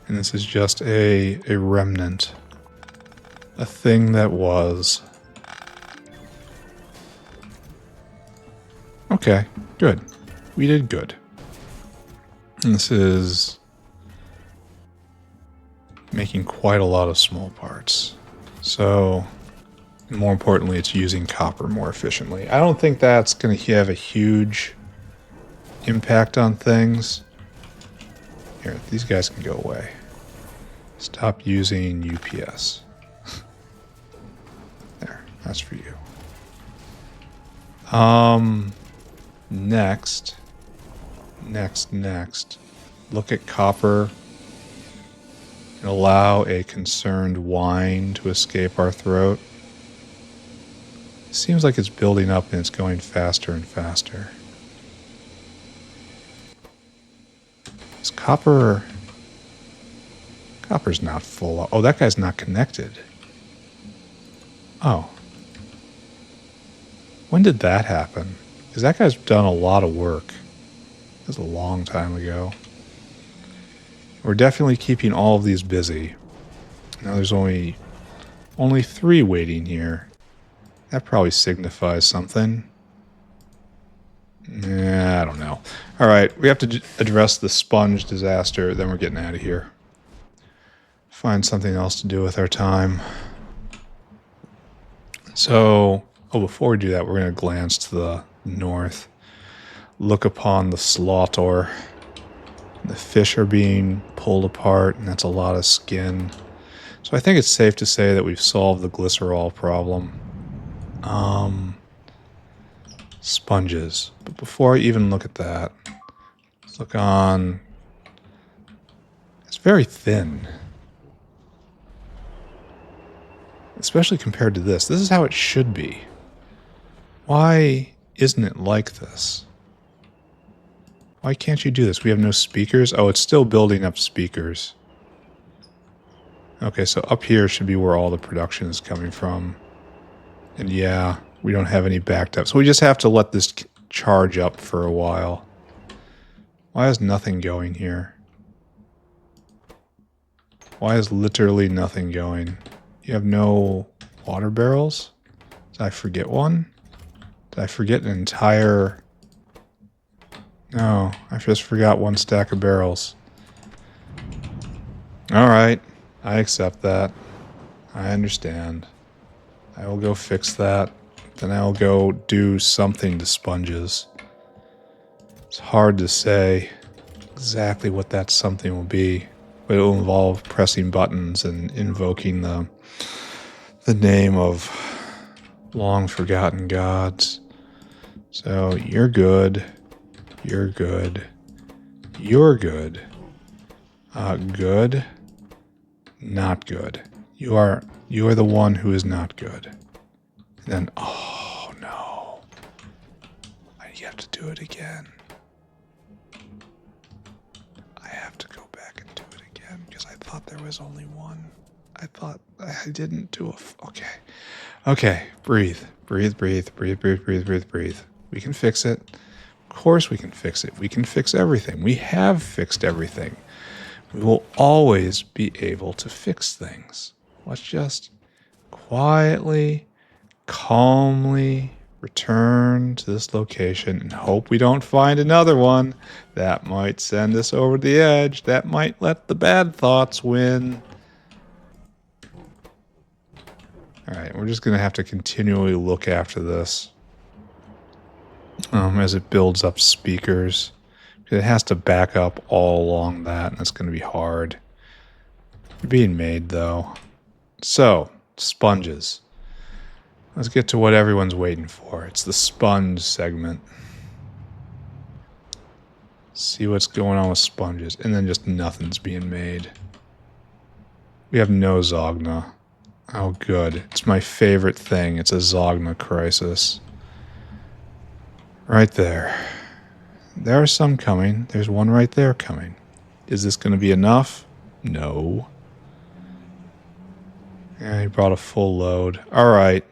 And this is just a remnant. A thing that was. Okay, good. We did good. And this is making quite a lot of small parts. So, more importantly, it's using copper more efficiently. I don't think that's going to have a huge impact on things. Here, these guys can go away. Stop using UPS. There, that's for you. Next. Look at copper and allow a concerned whine to escape our throat. It seems like it's building up and it's going faster and faster. Is copper's not full. Oh, that guy's not connected. Oh. When did that happen? Because that guy's done a lot of work. That was a long time ago. We're definitely keeping all of these busy. Now there's only 3 waiting here. That probably signifies something. I don't know. Alright, we have to address the sponge disaster, then we're getting out of here. Find something else to do with our time. So, before we do that, we're going to glance to the north. Look upon the slaughter. The fish are being pulled apart, and that's a lot of skin. So I think it's safe to say that we've solved the glycerol problem. Sponges. But before I even look at that, let's look on... It's very thin. Especially compared to this. This is how it should be. Why isn't it like this? Why can't you do this? We have no speakers? Oh, it's still building up speakers. Okay, so up here should be where all the production is coming from. And yeah, we don't have any backed up. So we just have to let this charge up for a while. Why is nothing going here? Why is literally nothing going? You have no water barrels? Did I forget one? Did I forget an entire... No, I just forgot one stack of barrels. Alright, I accept that. I understand. I will go fix that. Then I'll go do something to sponges. It's hard to say exactly what that something will be, but it will involve pressing buttons and invoking the name of long forgotten gods. So you're good. You're good. You're good. Good. Not good. You are the one who is not good. And then, oh no. I have to do it again. I have to go back and do it again because I thought there was only one. I thought I didn't do okay. Okay, breathe. Breathe, breathe, breathe, breathe, breathe, breathe, breathe. We can fix it. Of course we can fix it. We can fix everything. We have fixed everything. We will always be able to fix things. Let's just quietly, calmly return to this location and hope we don't find another one. That might send us over the edge. That might let the bad thoughts win. Alright, we're just going to have to continually look after this as it builds up speakers. It has to back up all along that, and it's going to be hard. They're being made, though. So, sponges. Let's get to what everyone's waiting for. It's the sponge segment. See what's going on with sponges. And then just nothing's being made. We have no Zogna. Oh, good. It's my favorite thing. It's a Zogna crisis. Right there. There are some coming. There's one right there coming. Is this going to be enough? No. Yeah, he brought a full load. Alright.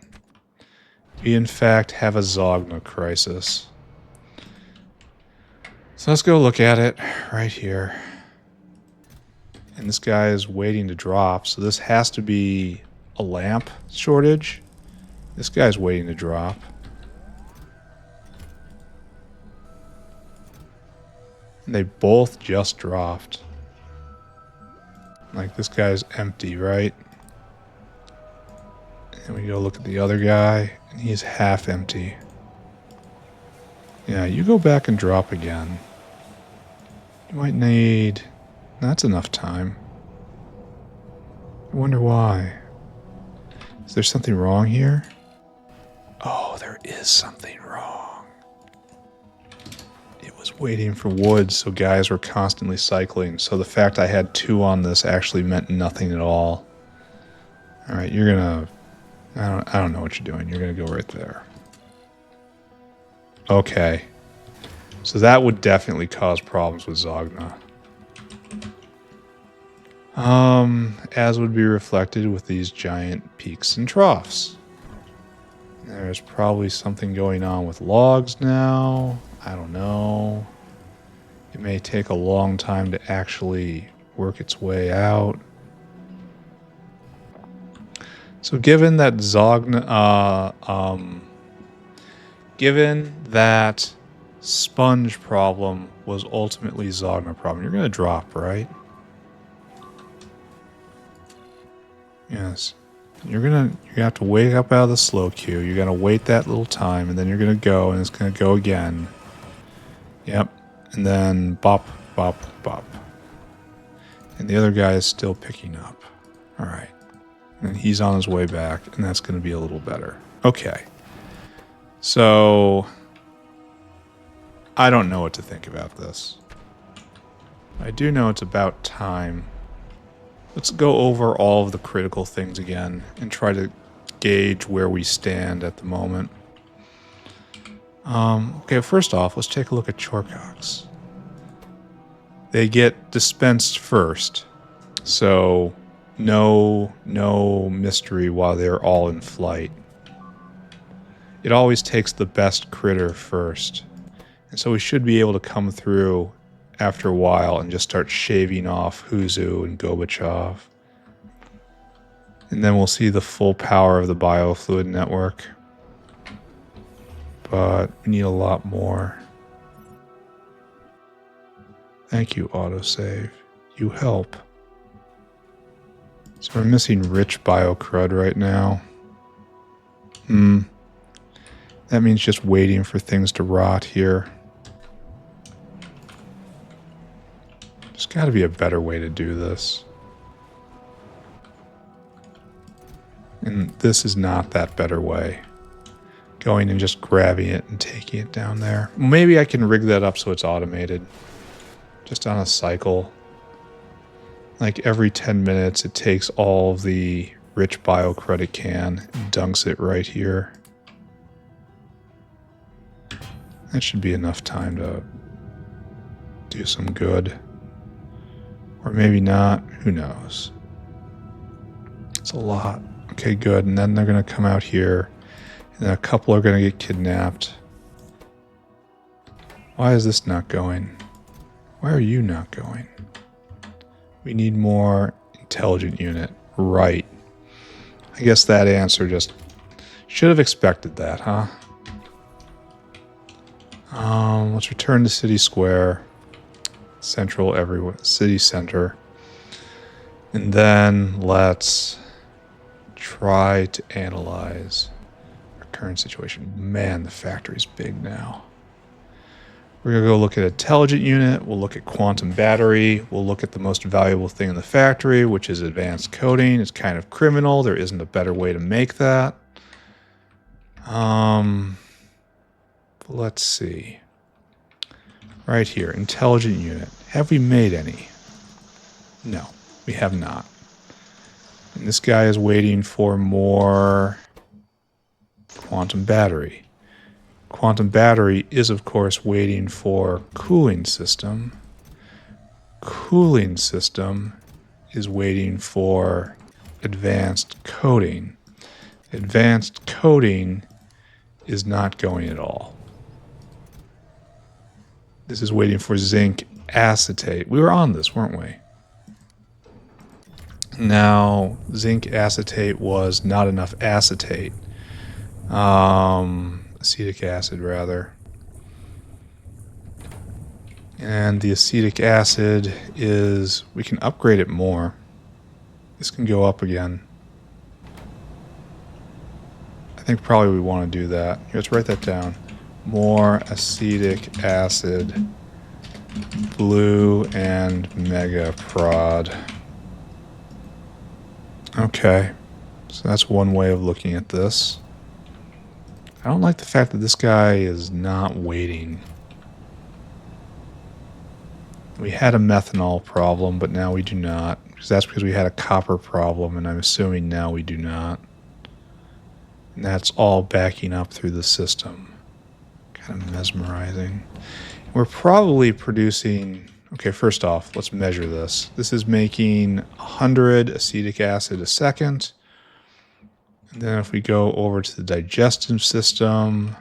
We, in fact, have a Zogna crisis. So let's go look at it right here. And this guy is waiting to drop, so this has to be a lamp shortage. This guy's waiting to drop. And they both just dropped. Like, this guy's empty, right? And we go look at the other guy, and he's half empty. Yeah, you go back and drop again. You might need... That's enough time. I wonder why. Is there something wrong here? Oh, there is something wrong. It was waiting for wood, so guys were constantly cycling. So the fact I had 2 on this actually meant nothing at all. Alright, you're gonna... I don't know what you're doing. You're gonna go right there. Okay. So that would definitely cause problems with Zogna. As would be reflected with these giant peaks and troughs. There's probably something going on with logs now. I don't know. It may take a long time to actually work its way out. So given that given that sponge problem was ultimately Zogna problem, you're going to drop, right? Yes. You're gonna have to wake up out of the slow queue. You're gonna wait that little time, and then you're gonna go, and it's gonna go again. Yep. And then bop, bop, bop. And the other guy is still picking up. Alright. And he's on his way back, and that's gonna be a little better. Okay. So I don't know what to think about this. I do know it's about time. Let's go over all of the critical things again and try to gauge where we stand at the moment. Okay, first off, let's take a look at Chorcox. They get dispensed first, so no mystery while they're all in flight. It always takes the best critter first, and so we should be able to come through after a while and just start shaving off Huzu and Gorbachev. And then we'll see the full power of the biofluid network. But we need a lot more. Thank you, autosave. You help. So we're missing rich biocrud right now. That means just waiting for things to rot here. There's got to be a better way to do this. And this is not that better way. Going and just grabbing it and taking it down there. Maybe I can rig that up so it's automated. Just on a cycle. Like every 10 minutes it takes all of the rich biocrud it can and dunks it right here. That should be enough time to do some good. Or maybe not. Who knows? It's a lot. Okay, good. And then they're going to come out here. And then a couple are going to get kidnapped. Why is this not going? Why are you not going? We need more intelligent unit. Right. I guess that answer just... Should have expected that, huh? Let's return to City Square. Central everywhere. City Center. And then let's try to analyze our current situation. Man, the factory's big now. We're going to go look at intelligent unit. We'll look at quantum battery. We'll look at the most valuable thing in the factory, which is advanced coding. It's kind of criminal. There isn't a better way to make that. Let's see. Right here, intelligent unit. Have we made any? No, we have not. And this guy is waiting for more quantum battery. Quantum battery is, of course, waiting for cooling system. Cooling system is waiting for advanced coding. Advanced coding is not going at all. This is waiting for zinc acetate. We were on this, weren't we? Now, zinc acetate was not enough acetate. Acetic acid, rather. And the acetic acid is... We can upgrade it more. This can go up again. I think probably we want to do that. Here, let's write that down. More acetic acid, blue and mega prod. Okay, so that's one way of looking at this. I don't like the fact that this guy is not waiting. We had a methanol problem, but now we do not. Because that's because we had a copper problem, and I'm assuming now we do not. And that's all backing up through the system. Kind of mesmerizing. We're probably producing... Okay, first off, let's measure this. This is making 100 acetic acid a second. And then if we go over to the digestive system,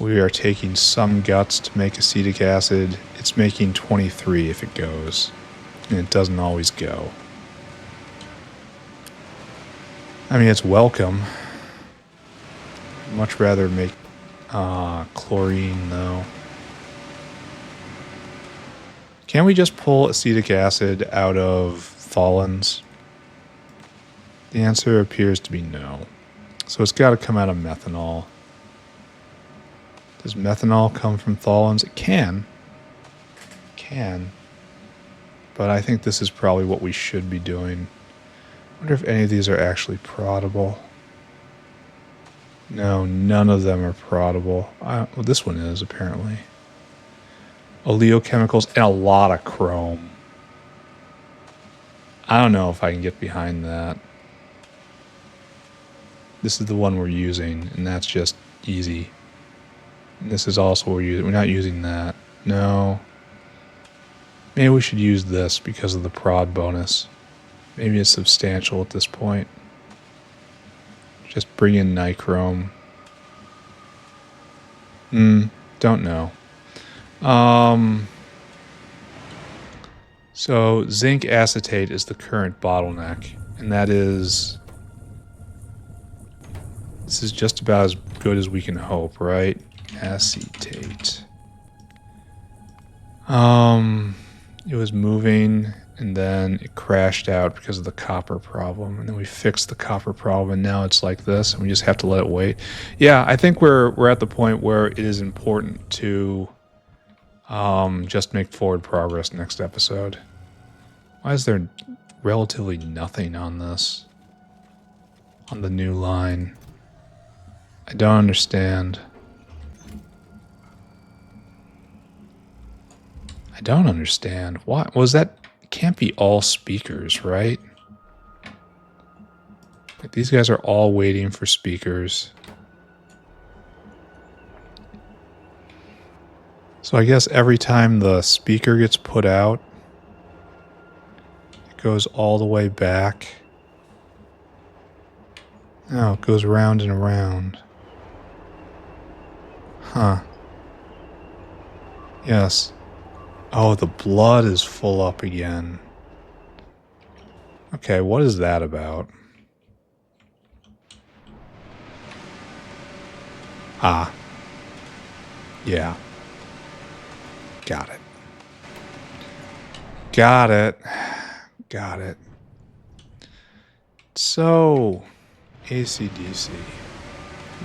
we are taking some guts to make acetic acid. It's making 23 if it goes. And it doesn't always go. I mean, it's welcome. I'd much rather make chlorine, though. Can we just pull acetic acid out of tholins? The answer appears to be no. So it's got to come out of methanol. Does methanol come from tholins? It can. It can. But I think this is probably what we should be doing. I wonder if any of these are actually proddable. No, none of them are proddable. Well, this one is, apparently. Oleochemicals and a lot of chrome. I don't know if I can get behind that. This is the one we're using, and that's just easy. And this is also we're not using that. No. Maybe we should use this because of the prod bonus. Maybe it's substantial at this point. Just bring in nichrome. Don't know. So zinc acetate is the current bottleneck, and this is just about as good as we can hope, right? Acetate. It was moving, and then it crashed out because of the copper problem, and then we fixed the copper problem, and now it's like this, and we just have to let it wait. Yeah, I think we're at the point where it is important to just make forward progress next episode. Why is there relatively nothing on this? On the new line? I don't understand. I don't understand. Why was that? It can't be all speakers, right? Like, these guys are all waiting for speakers. So I guess every time the speaker gets put out, it goes all the way back. Oh, it goes round and around. Huh. Yes. Oh, the blood is full up again. Okay, what is that about? Ah. Yeah. Got it. Got it. Got it. So, AC/DC.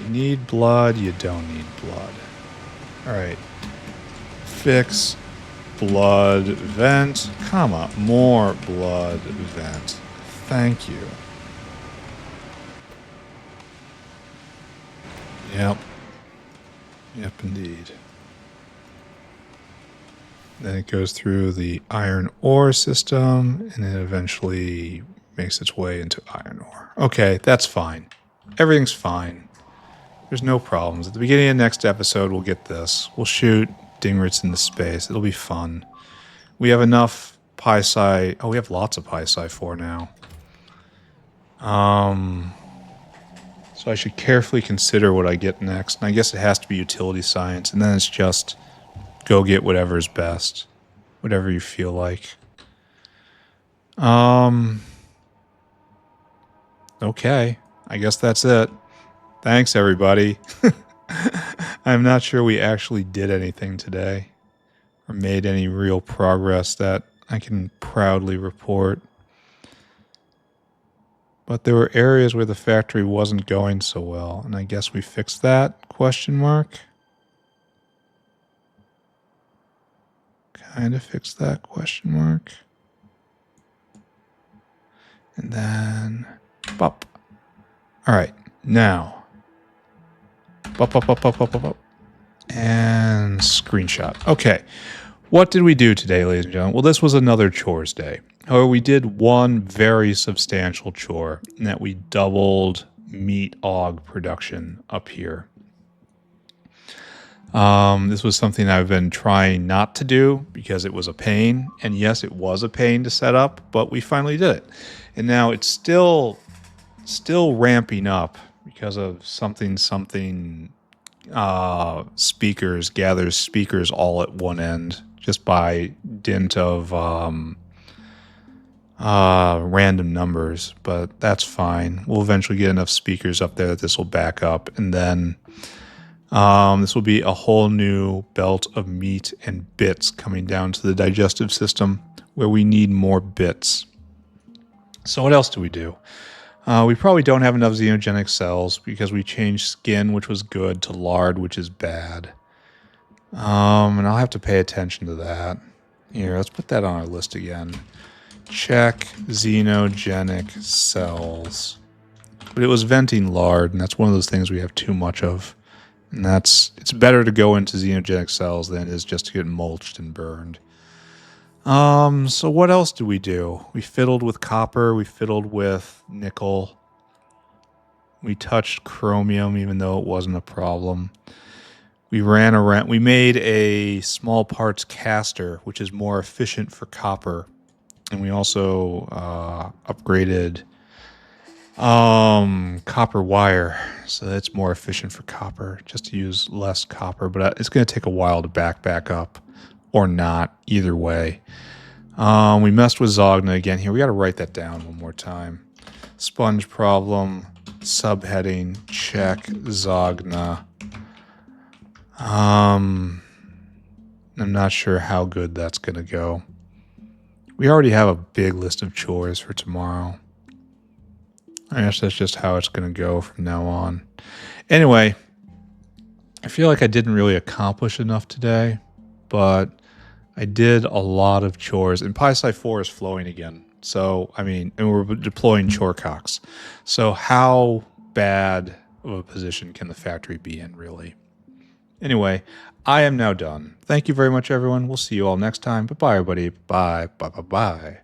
You need blood, you don't need blood. Alright. Fix blood vent, comma, more blood vent. Thank you. Yep. Yep, indeed. Then it goes through the iron ore system, and it eventually makes its way into iron ore. Okay, that's fine. Everything's fine. There's no problems. At the beginning of next episode, we'll get this. We'll shoot Dingrits into space. It'll be fun. We have enough Pi-Sci... Oh, we have lots of Pi-Sci 4 now. So I should carefully consider what I get next. And I guess it has to be utility science. And then it's just go get whatever's best. Whatever you feel like. Okay. I guess that's it. Thanks, everybody. I'm not sure we actually did anything today. Or made any real progress that I can proudly report. But there were areas where the factory wasn't going so well, and I guess we fixed that, question mark? Kind of fixed that, question mark? And then, bop. Alright, now. Bop, bop, bop, bop, bop, bop, bop. And screenshot. Okay. What did we do today, ladies and gentlemen? Well, this was another chores day. However, we did one very substantial chore, in that we doubled meat Aug production up here. This was something I've been trying not to do because it was a pain. And yes, it was a pain to set up, but we finally did it. And now it's still ramping up because of something speakers gathers speakers all at one end just by dint of random numbers, but that's fine. We'll eventually get enough speakers up there that this will back up, and then this will be a whole new belt of meat and bits coming down to the digestive system where we need more bits. So what else do we do? We probably don't have enough xenogenic cells because we changed skin, which was good, to lard, which is bad. And I'll have to pay attention to that. Here, let's put that on our list again. Check xenogenic cells. But it was venting lard, and that's one of those things we have too much of. And it's better to go into xenogenic cells than it is just to get mulched and burned. So what else do? We fiddled with copper, we fiddled with nickel. We touched chromium, even though it wasn't a problem. We ran around. We made a small parts caster, which is more efficient for copper, and we also upgraded copper wire, so that's more efficient for copper. Just to use less copper, but it's going to take a while to back up, or not. Either way, we messed with Zogna again here. We got to write that down one more time. Sponge problem, subheading, check Zogna. I'm not sure how good that's going to go. We already have a big list of chores for tomorrow. I guess that's just how it's going to go from now on. Anyway, I feel like I didn't really accomplish enough today, but I did a lot of chores. And pt694 is flowing again. So, I mean, and we're deploying chorecocks. So how bad of a position can the factory be in, really? Anyway, I am now done. Thank you very much, everyone. We'll see you all next time. Bye-bye, everybody. Bye. Bye-bye-bye.